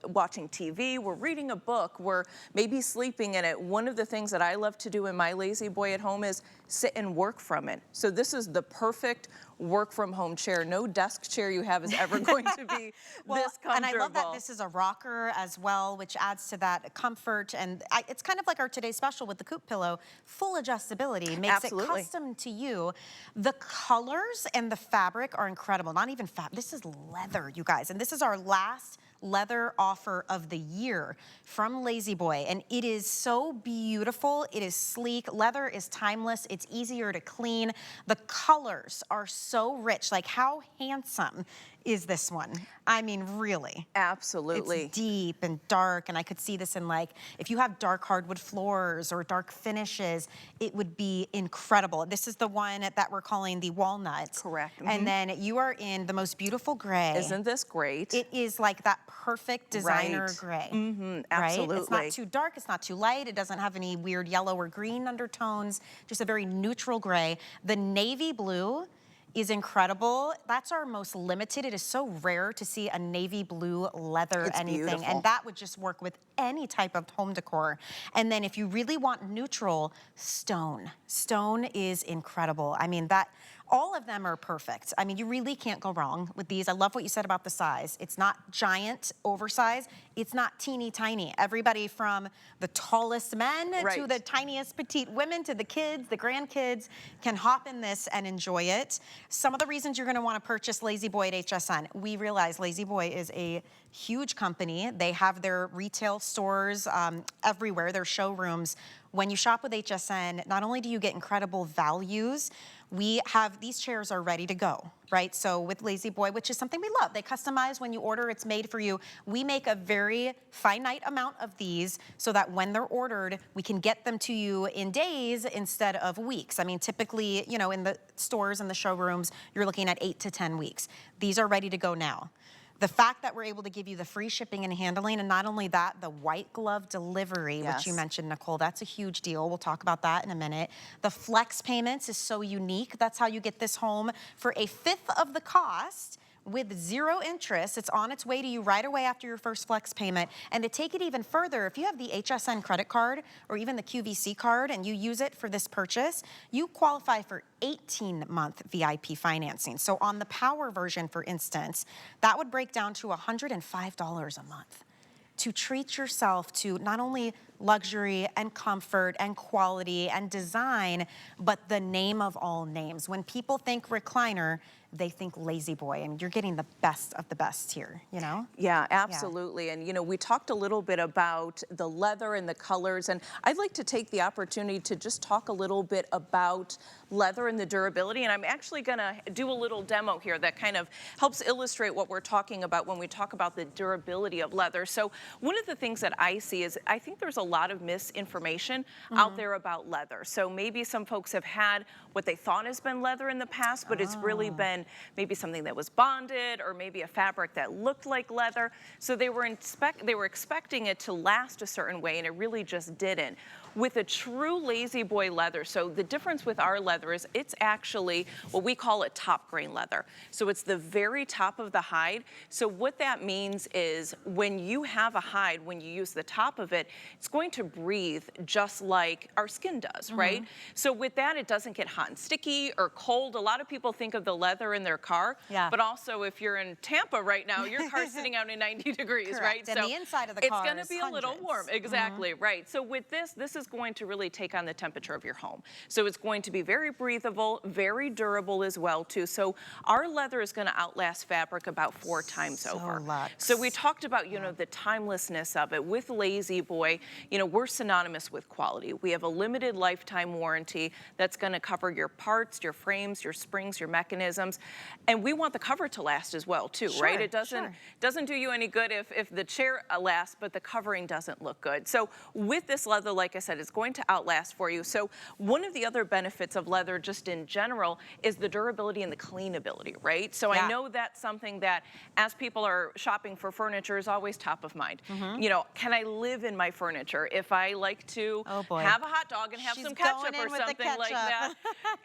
S6: watching TV, we're reading a book, we're maybe sleeping in it. One of the things that I love to do in my Lazy Boy at home is sit and work from it. So this is the perfect work from home chair. No desk chair you have is ever going to be this comfortable.
S1: And I love that this is a rocker as well, which adds to that comfort. And it's kind of like our today's special with the COOP pillow. Full adjustability makes
S6: Absolutely.
S1: it custom to you. The colors and the fabric are incredible. Not even fabric. This is leather, you guys. And this is our last leather offer of the year from Lazy Boy, and it is so beautiful. It is sleek. Leather is timeless. It's easier to clean. The colors are so rich. Like, how handsome is this one? I mean, really.
S6: Absolutely.
S1: It's deep and dark, and I could see this in, like, if you have dark hardwood floors or dark finishes, it would be incredible. This is the one that we're calling the walnut.
S6: Correct.
S1: And then you are in the most beautiful gray.
S6: Isn't this great?
S1: It is like that perfect designer
S6: Right.
S1: gray.
S6: Absolutely.
S1: Right? It's not too dark, it's not too light, it doesn't have any weird yellow or green undertones, just a very neutral gray. The navy blue is incredible. That's our most limited. It is so rare to see a navy blue leather
S6: It's
S1: anything.
S6: beautiful.
S1: And that would just work with any type of home decor. And then if you really want neutral, stone. Stone is incredible. I mean, all of them are perfect. I mean, you really can't go wrong with these. I love what you said about the size. It's not giant, oversized. It's not teeny tiny. Everybody from the tallest men to
S6: Right.
S1: the tiniest petite women to the kids, the grandkids can hop in this and enjoy it. Some of the reasons you're gonna wanna purchase Lazy Boy at HSN. We realize Lazy Boy is a huge company. They have their retail stores everywhere, their showrooms. When you shop with HSN, not only do you get incredible values, these chairs are ready to go, right? So with Lazy Boy, which is something we love, they customize when you order, it's made for you. We make a very finite amount of these so that when they're ordered, we can get them to you in days instead of weeks. I mean, typically, in the stores and the showrooms, you're looking at 8 to 10 weeks. These are ready to go now. The fact that we're able to give you the free shipping and handling, and not only that, the white glove delivery, which you
S6: Yes.
S1: mentioned, Nicole, that's a huge deal. We'll talk about that in a minute. The flex payments is so unique. That's how you get this home for a fifth of the cost with 0 interest. It's on its way to you right away after your first flex payment. And to take it even further, if you have the HSN credit card or even the QVC card and you use it for this purchase, you qualify for 18-month VIP financing. So on the Power version, for instance, that would break down to $105 a month. To treat yourself to not only luxury and comfort and quality and design, but the name of all names. When people think recliner, they think Lazy Boy, and you're getting the best of the best here,
S6: Yeah, absolutely. And, we talked a little bit about the leather and the colors, and I'd like to take the opportunity to just talk a little bit about leather and the durability. And I'm actually going to do a little demo here that kind of helps illustrate what we're talking about when we talk about the durability of leather. So one of the things that I see is I think there's a lot of misinformation out there about leather. So maybe some folks have had what they thought has been leather in the past, but it's really been maybe something that was bonded or maybe a fabric that looked like leather. So they were expecting it to last a certain way, and it really just didn't. With a true Lazy Boy leather, so the difference with our leather is it's actually what we call a top grain leather. So it's the very top of the hide. So what that means is when you have a hide, when you use the top of it, it's going to breathe just like our skin does, right? So with that, it doesn't get hot and sticky or cold. A lot of people think of the leather in their car, but also if you're in Tampa right now, your car's sitting out in 90 degrees, right?
S1: And
S6: So
S1: the inside of the car
S6: it's going to
S1: is
S6: be a little
S1: hundreds.
S6: warm, exactly, right? So with this is going to really take on the temperature of your home. So it's going to be very breathable, very durable as well too. So our leather is going to outlast fabric about 4 times over.
S1: luxe.
S6: So we talked about, the timelessness of it with Lazy Boy. you know, we're synonymous with quality. We have a limited lifetime warranty that's going to cover your parts, your frames, your springs, your mechanisms, and we want the cover to last as well too, right? It doesn't do you any good if the chair lasts, but the covering doesn't look good. So with this leather, like I said, it's going to outlast for you. So one of the other benefits of leather just in general is the durability and the cleanability, right? So I know that's something that as people are shopping for furniture is always top of mind. You know, can I live in my furniture? If I like to have a hot dog and have some ketchup or something like that,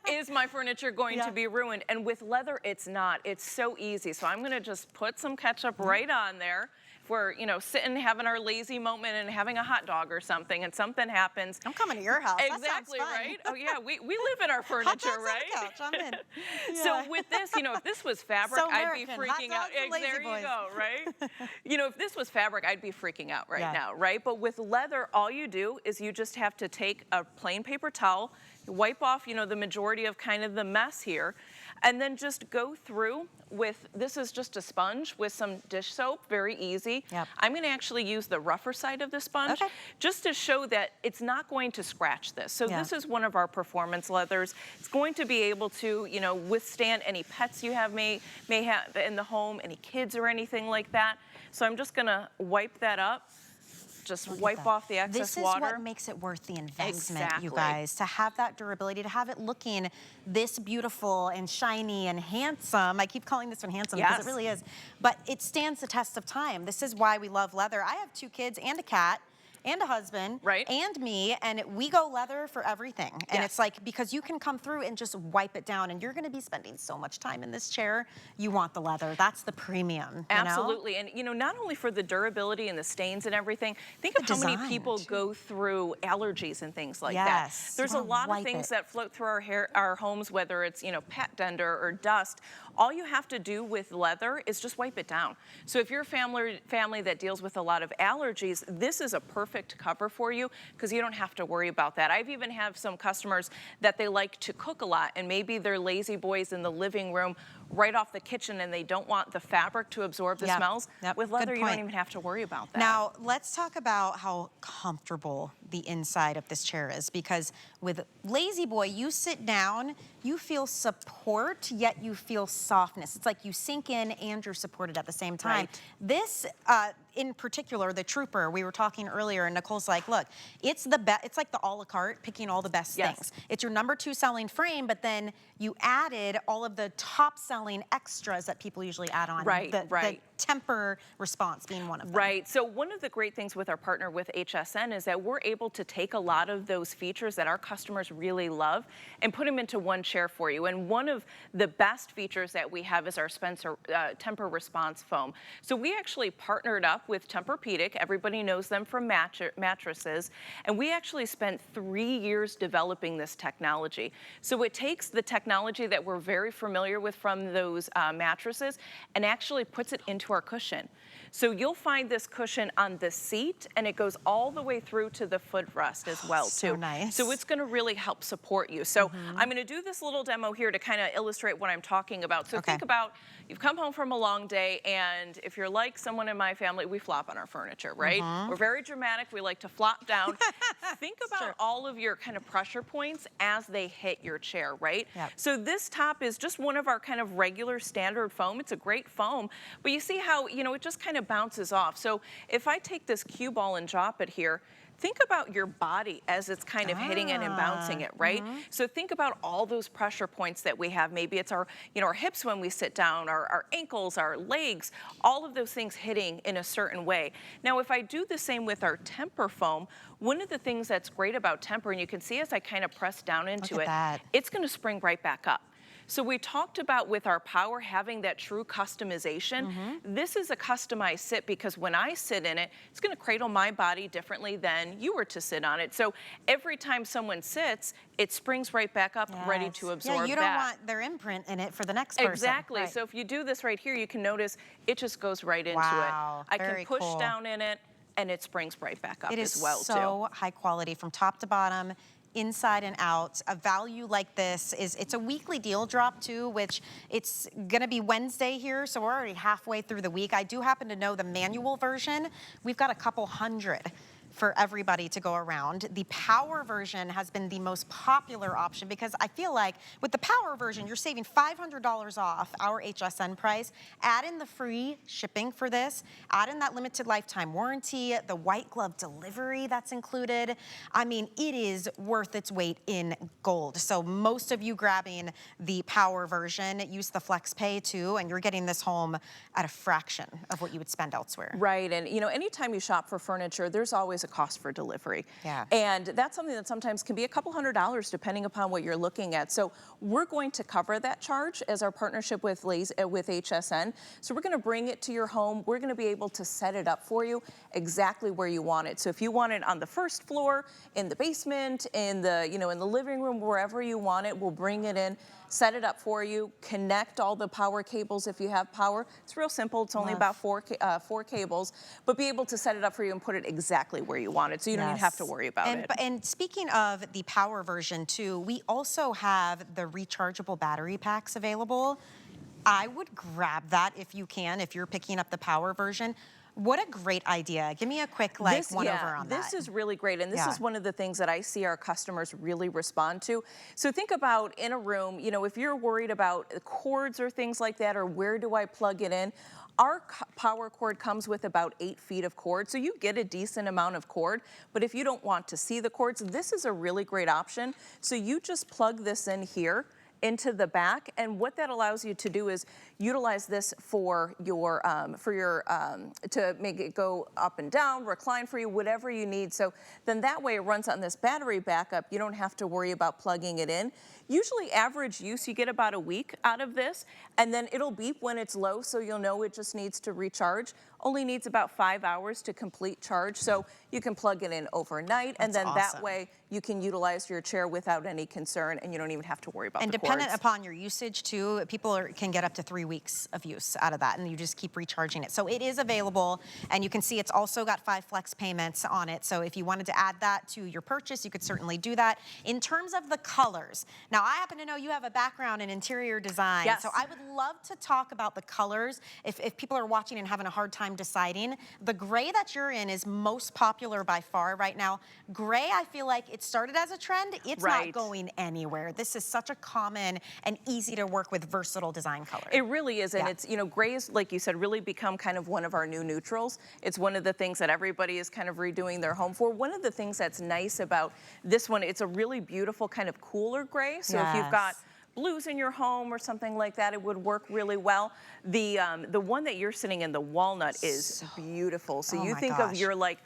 S6: is my furniture going to be ruined? And with leather, it's not. It's so easy. So I'm gonna just put some ketchup right on there. We're, you know, sitting having our lazy moment and having a hot dog or something, and something happens.
S1: I'm coming to your house.
S6: Exactly, right? Oh yeah, we live in our furniture, right?
S1: Hot dogs on the couch, I'm in.
S6: So with this, you know, if this was fabric,
S1: So
S6: I'd be
S1: American.
S6: freaking out.
S1: Hot dogs and Lazy
S6: There
S1: Boys.
S6: you go, right? You know, if this was fabric, I'd be freaking out right now, right? But with leather, all you do is you just have to take a plain paper towel, wipe off, you know, the majority of kind of the mess here, and then just go through with, this is just a sponge with some dish soap, very easy. I'm gonna actually use the rougher side of the sponge just to show that it's not going to scratch this. So this is one of our performance leathers. It's going to be able to, you know, withstand any pets you have may have in the home, any kids or anything like that. So I'm just gonna wipe that up. Just wipe off the excess water.
S1: This is what makes it worth the investment, you guys, to have that durability, to have it looking this beautiful and shiny and handsome. I keep calling this one handsome because it really is, but it stands the test of time. This is why we love leather. I have 2 kids and a cat and a husband and me, and we go leather for everything. And it's like, because you can come through and just wipe it down, and you're gonna be spending so much time in this chair, you want the leather. That's the premium,
S6: Absolutely. And you know, not only for the durability and the stains and everything, think of how many people go through allergies and things like that. There's a lot of things that float through our homes, whether it's, you know, pet dander or dust. All you have to do with leather is just wipe it down. So if you're a family that deals with a lot of allergies, this is a perfect cover for you because you don't have to worry about that. I've even have some customers that they like to cook a lot, and maybe they're lazy boys in the living room right off the kitchen and they don't want the fabric to absorb the smells. With leather, you don't even have to worry about that.
S1: Now, let's talk about how comfortable the inside of this chair is, because with Lazy Boy, you sit down, you feel support, yet you feel softness. It's like you sink in and you're supported at the same time. This, in particular, the Trooper, we were talking earlier, and Nicole's like, look, it's like the a la carte, picking all the best things. It's your #2 selling frame, but then you added all of the top selling extras that people usually add on. The temper response being one of them.
S6: So one of the great things with our partner with HSN is that we're able to take a lot of those features that our customers really love and put them into one chair for you. And one of the best features that we have is our temper response foam. So we actually partnered up with Tempur-Pedic. Everybody knows them from mattresses. And we actually spent 3 years developing this technology. So it takes the technology that we're very familiar with from those mattresses and actually puts it into our cushion. So you'll find this cushion on the seat, and it goes all the way through to the footrest as well,
S1: So nice.
S6: So it's gonna really help support you. So I'm gonna do this little demo here to kind of illustrate what I'm talking about. So think about, you've come home from a long day, and if you're like someone in my family, we flop on our furniture, right? We're very dramatic, we like to flop down. Think about all of your kind of pressure points as they hit your chair, right? So this top is just one of our kind of regular standard foam. It's a great foam, but you see how, you know, it just kind of bounces off. So if I take this cue ball and drop it here, think about your body as it's kind of hitting it and bouncing it, right? So think about all those pressure points that we have. Maybe it's our, you know, our hips when we sit down, our ankles, our legs, all of those things hitting in a certain way. Now, if I do the same with our Tempur foam, one of the things that's great about Tempur, and you can see as I kind of press down into it, it's gonna spring right back up. So we talked about with our Power having that true customization. This is a customized sit because when I sit in it, it's gonna cradle my body differently than you were to sit on it. So every time someone sits, it springs right back up, ready to absorb
S1: you
S6: that.
S1: don't want their imprint in it for the next person.
S6: Exactly. So if you do this right here, you can notice it just goes right into it. I can push down in it, and it springs right back up as well, too.
S1: It is so high quality from top to bottom, inside and out. A value like this it's a weekly deal drop too, which it's gonna be Wednesday here, so we're already halfway through the week. I do happen to know the manual version, we've got a couple hundred. for everybody to go around. The power version has been the most popular option because I feel like with the power version, you're saving $500 off our HSN price. Add in the free shipping for this, add in that limited lifetime warranty, the white glove delivery that's included. I mean, it is worth its weight in gold. So most of you grabbing the power version, use the flex pay too, and you're getting this home at a fraction of what you would spend elsewhere.
S6: Right, and you know, anytime you shop for furniture, there's always a cost for delivery.
S1: Yeah.
S6: And that's something that sometimes can be a couple $100 depending upon what you're looking at. So we're going to cover that charge as our partnership with HSN. So we're going to bring it to your home. We're going to be able to set it up for you exactly where you want it. So if you want it on the first floor, in the basement, in the, you know, in the living room, wherever you want it, we'll bring it in, set it up for you, connect all the power cables if you have power. It's real simple. It's only about four cables, but be able to set it up for you and put it exactly where you want it, so you don't even have to worry about it.
S1: And speaking of the power version too, we also have the rechargeable battery packs available. I would grab that if you can, if you're picking up the power version. What a great idea. Give me a quick over on that.
S6: This is really great, and this is one of the things that I see our customers really respond to. So think about in a room, you know, if you're worried about cords or things like that, or where do I plug it in? Our power cord comes with about 8 feet of cord, so you get a decent amount of cord, but if you don't want to see the cords, this is a really great option. So you just plug this in here into the back, and what that allows you to do is utilize this for your to make it go up and down, recline for you, whatever you need. So then that way it runs on this battery backup. You don't have to worry about plugging it in. Usually average use, you get about a week out of this, and then it'll beep when it's low, so you'll know it just needs to recharge. Only needs about 5 hours to complete charge, so you can plug it in overnight, and then that way you can utilize your chair without any concern, and you don't even have to worry about the cords.
S1: And dependent upon your usage too, people can get up to 3 weeks of use out of that, and you just keep recharging it. So it is available, and you can see it's also got 5 flex payments on it. So if you wanted to add that to your purchase, you could certainly do that. In terms of the colors, now I happen to know you have a background in interior design, so I would love to talk about the colors. If people are watching and having a hard time deciding, the gray that you're in is most popular by far right now. Gray, I feel like it started as a trend. It's not going anywhere. This is such a common and easy to work with versatile design color.
S6: It really is, and it's, you know, gray is, like you said, really become kind of one of our new neutrals. It's one of the things that everybody is kind of redoing their home for. One of the things that's nice about this one, it's a really beautiful kind of cooler gray. So if you've got blues in your home or something like that, it would work really well. The one that you're sitting in, the walnut, is beautiful. So you think of your like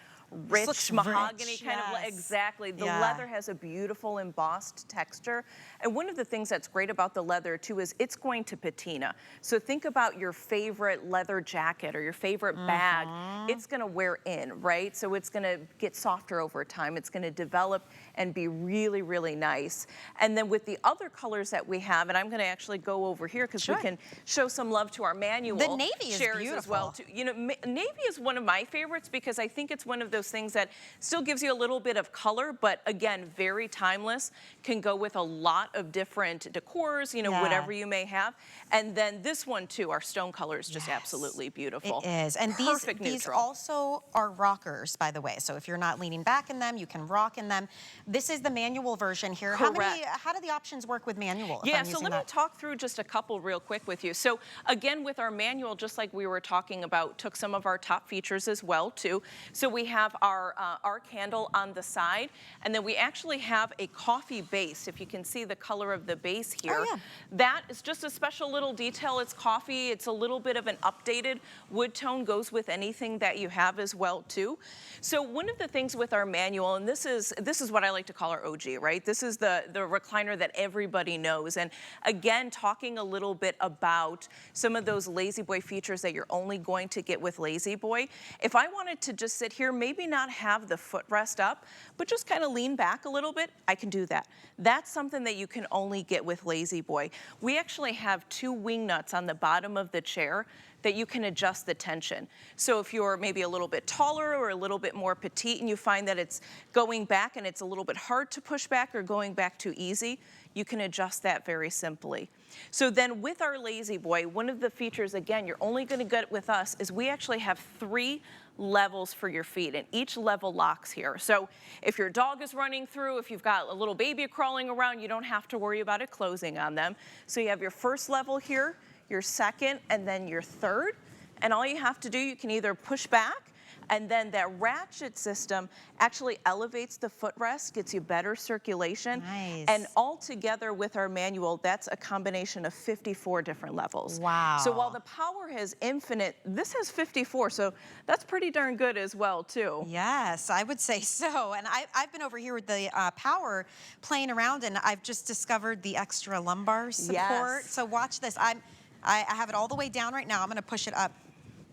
S6: rich mahogany kind of, exactly. The leather has a beautiful embossed texture. And one of the things that's great about the leather too is it's going to patina. So think about your favorite leather jacket or your favorite bag. It's gonna wear in, right? So it's gonna get softer over time. It's gonna develop and be really, really nice. And then with the other colors that we have, and I'm gonna actually go over here because we can show some love to our manual.
S1: The navy is beautiful
S6: as well too. You know, navy is one of my favorites because I think it's one of those things that still gives you a little bit of color, but again, very timeless, can go with a lot of different decors, you know, whatever you may have. And then this one too, our stone color is just absolutely beautiful.
S1: It is, and these also are rockers, by the way. So if you're not leaning back in them, you can rock in them. This is the manual version here. How do the options work with manual?
S6: Yeah, so let me talk through just a couple real quick with you. So again, with our manual, just like we were talking about, took some of our top features as well too. So we have our candle on the side, and then we actually have a coffee base. If you can see the color of the base here, that is just a special little detail. It's coffee. It's a little bit of an updated wood tone, goes with anything that you have as well too. So one of the things with our manual, and this is what I like to call our OG, right? This is the recliner that everybody knows. And again, talking a little bit about some of those Lazy Boy features that you're only going to get with Lazy Boy. If I wanted to just sit here, maybe not have the footrest up, but just kind of lean back a little bit, I can do that. That's something that you can only get with Lazy Boy. We actually have 2 wing nuts on the bottom of the chair that you can adjust the tension. So if you're maybe a little bit taller or a little bit more petite and you find that it's going back and it's a little bit hard to push back or going back too easy, you can adjust that very simply. So then with our Lazy Boy, one of the features, again, you're only going to get with us, is we actually have 3 levels for your feet, and each level locks here. So if your dog is running through, if you've got a little baby crawling around, you don't have to worry about it closing on them. So you have your first level here, your second, and then your third. And all you have to do, you can either push back, and then that ratchet system actually elevates the footrest, gets you better circulation.
S1: Nice.
S6: And all together with our manual, that's a combination of 54 different levels.
S1: Wow.
S6: So while the power has infinite, this has 54, so that's pretty darn good as well, too.
S1: Yes, I would say so. And I've been over here with the power playing around, and I've just discovered the extra lumbar support.
S6: Yes.
S1: So watch this. I have it all the way down right now. I'm going to push it up.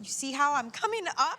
S1: You see how I'm coming up?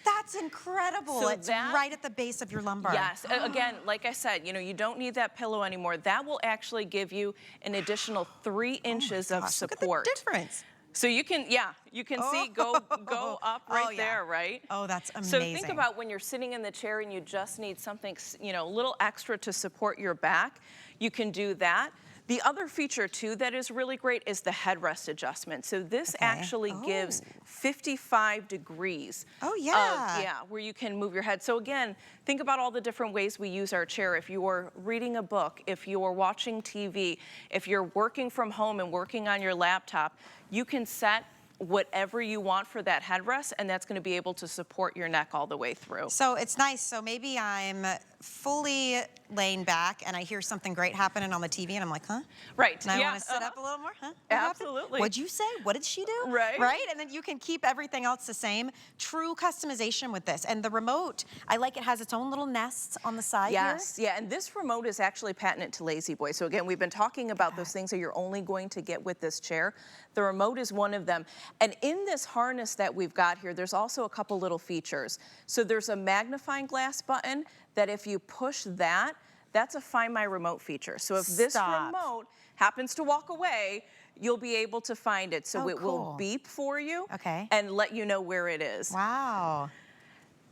S1: That's incredible.
S6: So
S1: it's
S6: that-
S1: right at the base of your lumbar.
S6: Yes, again, like I said, you don't need that pillow anymore. That will actually give you an additional 3 inches of
S1: Gosh,
S6: support.
S1: look at the difference.
S6: So you can, you can see go up right
S1: Oh, yeah.
S6: there, right?
S1: Oh, that's
S6: So
S1: amazing.
S6: think about when you're sitting in the chair and you just need something, a little extra to support your back, you can do that. The other feature too that is really great is the headrest adjustment. So this actually gives 55 degrees.
S1: Oh, yeah.
S6: Where you can move your head. So again, think about all the different ways we use our chair. If you're reading a book, if you're watching TV, if you're working from home and working on your laptop, you can set whatever you want for that headrest, and that's going to be able to support your neck all the way through.
S1: So it's nice. So maybe I'm fully laying back and I hear something great happening on the TV and I'm like, huh?
S6: Right.
S1: And I want to sit up a little more, huh? What happened?
S6: Absolutely.
S1: What'd you say? What did she do?
S6: Right.
S1: Right? And then you can keep everything else the same. True customization with this. And the remote, I like it has its own little nest on the side
S6: Yes, yeah, and this remote is actually patented to Lazy Boy. So again, we've been talking about those things that you're only going to get with this chair. The remote is one of them. And in this harness that we've got here, there's also a couple little features. So there's a magnifying glass button that if you push that, that's a Find My Remote feature. So if this remote happens to walk away, you'll be able to find it. So it will beep for you and let you know where it is.
S1: Wow.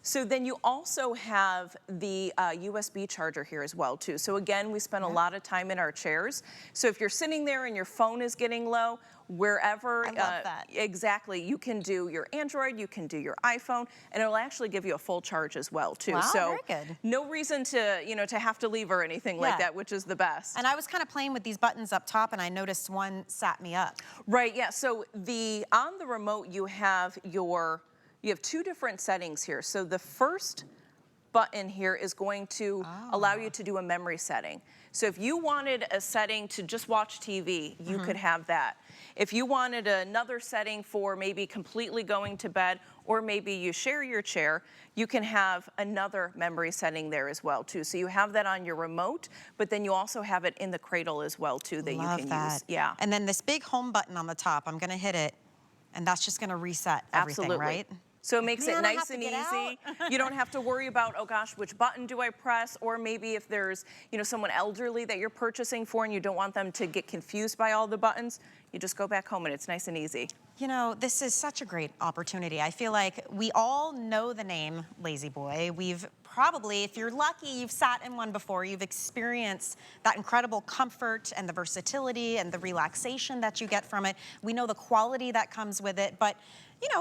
S6: So then you also have the USB charger here as well too. So again, we spend a lot of time in our chairs. So if you're sitting there and your phone is getting low, wherever,
S1: I love that.
S6: Exactly, you can do your Android, you can do your iPhone, and it'll actually give you a full charge as well too.
S1: Wow,
S6: so
S1: very good.
S6: no reason to, to have to leave or anything like that, which is the best.
S1: And I was kind of playing with these buttons up top and I noticed one sat me up.
S6: Right, yeah, so on the remote you have 2 different settings here. So the first button here is going to allow you to do a memory setting. So if you wanted a setting to just watch TV, you could have that. If you wanted another setting for maybe completely going to bed, or maybe you share your chair, you can have another memory setting there as well too. So you have that on your remote, but then you also have it in the cradle as well too that you can use. Yeah.
S1: And then this big home button on the top, I'm gonna hit it, and that's just gonna reset everything,
S6: Absolutely.
S1: right?
S6: So it makes it
S1: Man, I have
S6: nice
S1: to
S6: and
S1: get
S6: easy.
S1: out.
S6: You don't have to worry about, oh gosh, which button do I press? Or maybe if there's, someone elderly that you're purchasing for and you don't want them to get confused by all the buttons, you just go back home and it's nice and easy.
S1: This is such a great opportunity. I feel like we all know the name Lazy Boy. We've probably, if you're lucky, you've sat in one before. You've experienced that incredible comfort and the versatility and the relaxation that you get from it. We know the quality that comes with it, but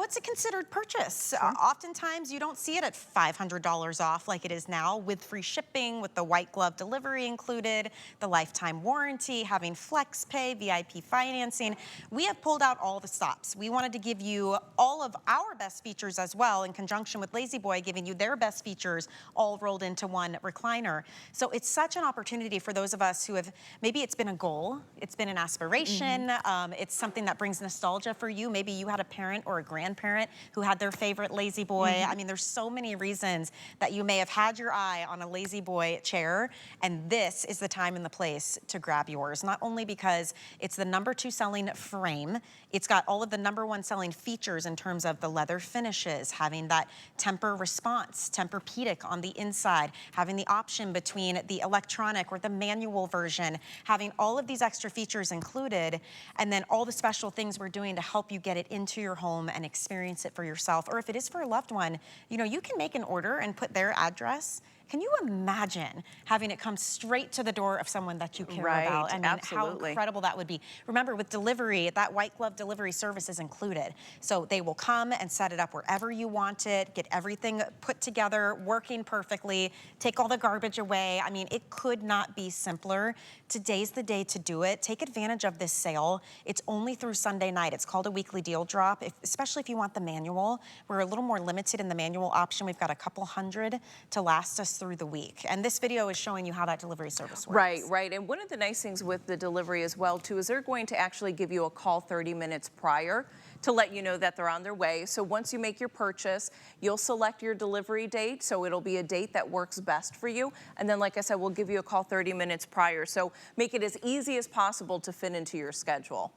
S1: it's a considered purchase. Oftentimes, you don't see it at $500 off like it is now, with free shipping, with the white glove delivery included, the lifetime warranty, having flex pay, VIP financing. We have pulled out all the stops. We wanted to give you all of our best features as well, in conjunction with Lazy Boy giving you their best features all rolled into one recliner. So it's such an opportunity for those of us who have, maybe it's been a goal, it's been an aspiration, it's something that brings nostalgia for you. Maybe you had a parent or a grandparent who had their favorite Lazy Boy. I mean, there's so many reasons that you may have had your eye on a Lazy Boy chair, and this is the time and the place to grab yours. Not only because it's the #2 selling frame, it's got all of the #1 selling features in terms of the leather finishes, having that temper response, Tempur-Pedic on the inside, having the option between the electronic or the manual version, having all of these extra features included, and then all the special things we're doing to help you get it into your home and experience it for yourself. Or if it is for a loved one, you can make an order and put their address Can you imagine having it come straight to the door of someone that you care
S6: Right,
S1: about? I mean, how
S6: absolutely.
S1: incredible that would be. Remember, with delivery, that white glove delivery service is included. So they will come and set it up wherever you want it, get everything put together, working perfectly, take all the garbage away. I mean, it could not be simpler. Today's the day to do it. Take advantage of this sale. It's only through Sunday night. It's called a weekly deal drop, especially if you want the manual. We're a little more limited in the manual option. We've got a couple hundred to last us through the week. And this video is showing you how that delivery service works.
S6: Right, right. And one of the nice things with the delivery as well, too, is they're going to actually give you a call 30 minutes prior to let you know that they're on their way. So once you make your purchase, you'll select your delivery date. So it'll be a date that works best for you. And then, like I said, we'll give you a call 30 minutes prior. So make it as easy as possible to fit into your schedule.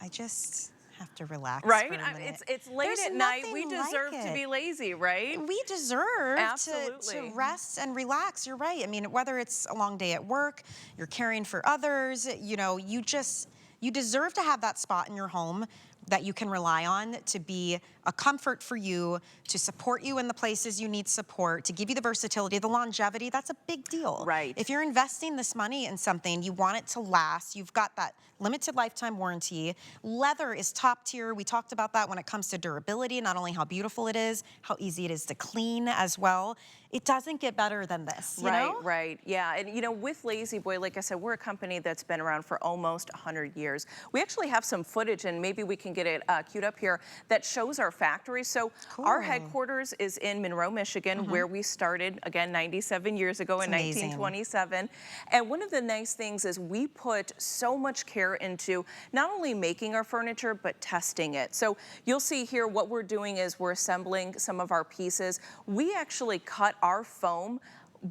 S1: I just have to relax
S6: Right?
S1: for a minute.
S6: It's late
S1: There's
S6: at night. We
S1: nothing like
S6: deserve to
S1: it.
S6: be lazy, right?
S1: We deserve
S6: Absolutely.
S1: to rest and relax. You're right. I mean, whether it's a long day at work, you're caring for others, you know, you deserve to have that spot in your home that you can rely on to be a comfort for you, to support you in the places you need support, to give you the versatility, the longevity. That's a big deal.
S6: Right.
S1: If you're investing this money in something, you want it to last. You've got that limited lifetime warranty. Leather is top tier. We talked about that when it comes to durability, not only how beautiful it is, how easy it is to clean as well. It doesn't get better than this, you know?
S6: Right. Yeah, and you know, with Lazy Boy, like I said, we're a company that's been around for almost 100 years. We actually have some footage, and maybe we can get it queued up here, that shows our factory. So our headquarters is in Monroe, Michigan, where we started, again, 97 years ago in
S1: amazing.
S6: 1927. And one of the nice things is we put so much care into not only making our furniture, but testing it. So you'll see here what we're doing is we're assembling some of our pieces. We actually cut our foam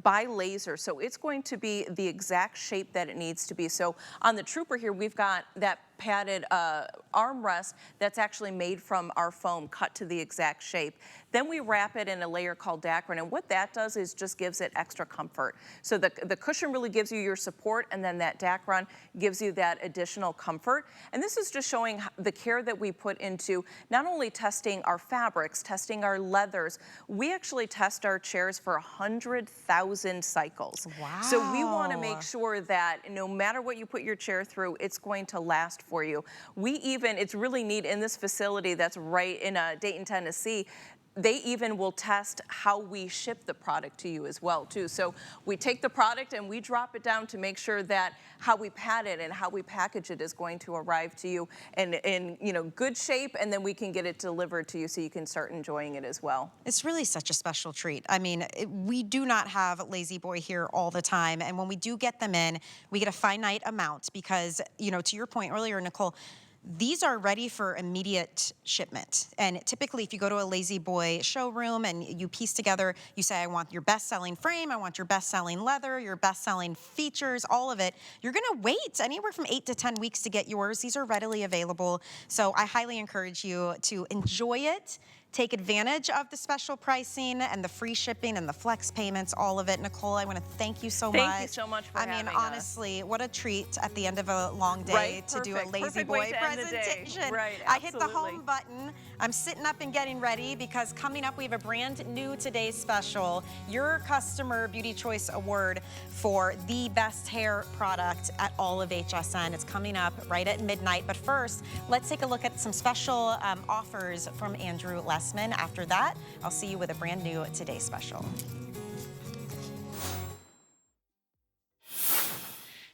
S6: by laser, so it's going to be the exact shape that it needs to be. So on the Trooper here, we've got that padded armrest that's actually made from our foam, cut to the exact shape. Then we wrap it in a layer called Dacron, and what that does is just gives it extra comfort. So the cushion really gives you your support, and then that Dacron gives you that additional comfort. And this is just showing the care that we put into not only testing our fabrics, testing our leathers, we actually test our chairs for 100,000 cycles.
S1: Wow.
S6: So we want to make sure that no matter what you put your chair through, it's going to last for you. It's really neat in this facility that's right in Dayton, Tennessee. They even will test how we ship the product to you as well, too. So we take the product and we drop it down to make sure that how we pad it and how we package it is going to arrive to you in good shape, and then we can get it delivered to you so you can start enjoying it as well.
S1: It's really such a special treat. I mean, we do not have Lazy Boy here all the time, and when we do get them in, we get a finite amount because, you know, to your point earlier, Nicole, these are ready for immediate shipment. And typically, if you go to a Lazy Boy showroom and you piece together, you say, I want your best-selling frame, I want your best-selling leather, your best-selling features, all of it. You're gonna wait anywhere from 8 to 10 weeks to get yours. These are readily available. So I highly encourage you to enjoy it. Take advantage of the special pricing and the free shipping and the flex payments, all of it. Nicole, I want to thank you so much.
S6: Thank you so much for having us.
S1: Honestly, what a treat at the end of a long day
S6: Right,
S1: to do a
S6: perfect.
S1: Lazy
S6: Perfect
S1: Boy
S6: way to end the day.
S1: presentation.
S6: Right,
S1: I hit the
S6: absolutely.
S1: home button. I'm sitting up and getting ready because coming up we have a brand new Today's Special, your Customer Beauty Choice Award for the best hair product at all of HSN. It's coming up right at midnight. But first, let's take a look at some special offers from Andrew Lessman. After that, I'll see you with a brand new Today's Special.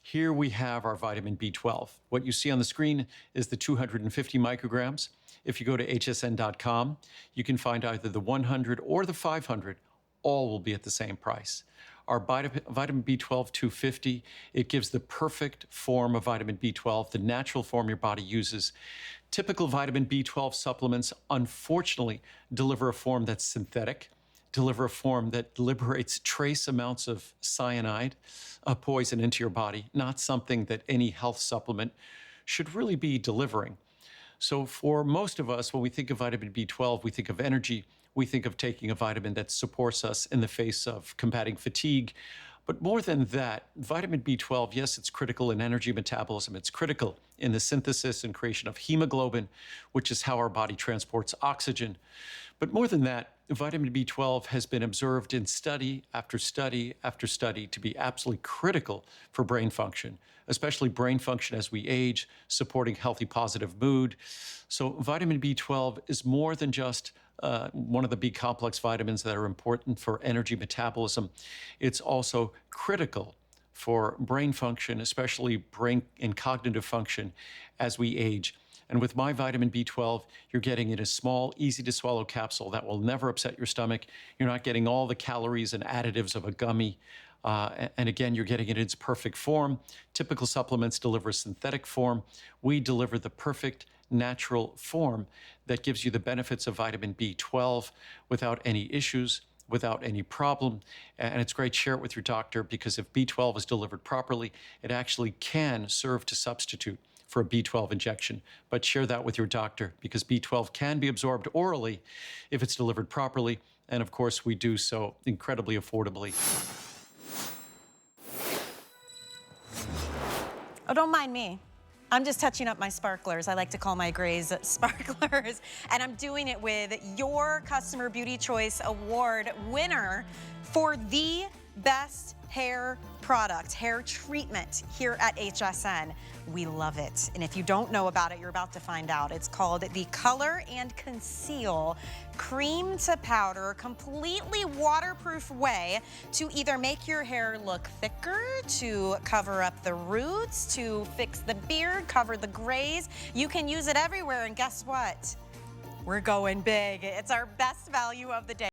S7: Here we have our vitamin B12. What you see on the screen is the 250 micrograms. If you go to hsn.com, you can find either the 100 or the 500. All will be at the same price. Our vitamin B12 250, it gives the perfect form of vitamin B12, the natural form your body uses. Typical vitamin B12 supplements, unfortunately, deliver a form that's synthetic, deliver a form that liberates trace amounts of cyanide, a poison into your body, not something that any health supplement should really be delivering. So for most of us, when we think of vitamin B12, we think of energy. We think of taking a vitamin that supports us in the face of combating fatigue. But more than that, vitamin B12, yes, it's critical in energy metabolism. It's critical in the synthesis and creation of hemoglobin, which is how our body transports oxygen. But more than that, vitamin B12 has been observed in study after study after study to be absolutely critical for brain function, especially brain function as we age, supporting healthy, positive mood. So vitamin B12 is more than just one of the B complex vitamins that are important for energy metabolism. It's also critical for brain function, especially brain and cognitive function as we age. And with my vitamin B12, you're getting it in a small, easy to swallow capsule that will never upset your stomach. You're not getting all the calories and additives of a gummy. And again, you're getting it in its perfect form. Typical supplements deliver a synthetic form. We deliver the perfect natural form that gives you the benefits of vitamin B12 without any issues, without any problem. And it's great to share it with your doctor, because if B12 is delivered properly, it actually can serve to substitute for a B12 injection. But share that with your doctor, because B12 can be absorbed orally if it's delivered properly. And of course, we do so incredibly affordably.
S1: Oh, don't mind me. I'm just touching up my sparklers. I like to call my grays sparklers. And I'm doing it with your Customer Beauty Choice Award winner for the best hair product, hair treatment here at HSN. We love it. And if you don't know about it, you're about to find out. It's called the Color and Conceal Cream to Powder, completely waterproof way to either make your hair look thicker, to cover up the roots, to fix the beard, cover the grays. You can use it everywhere, and guess what? We're going big. It's our best value of the day.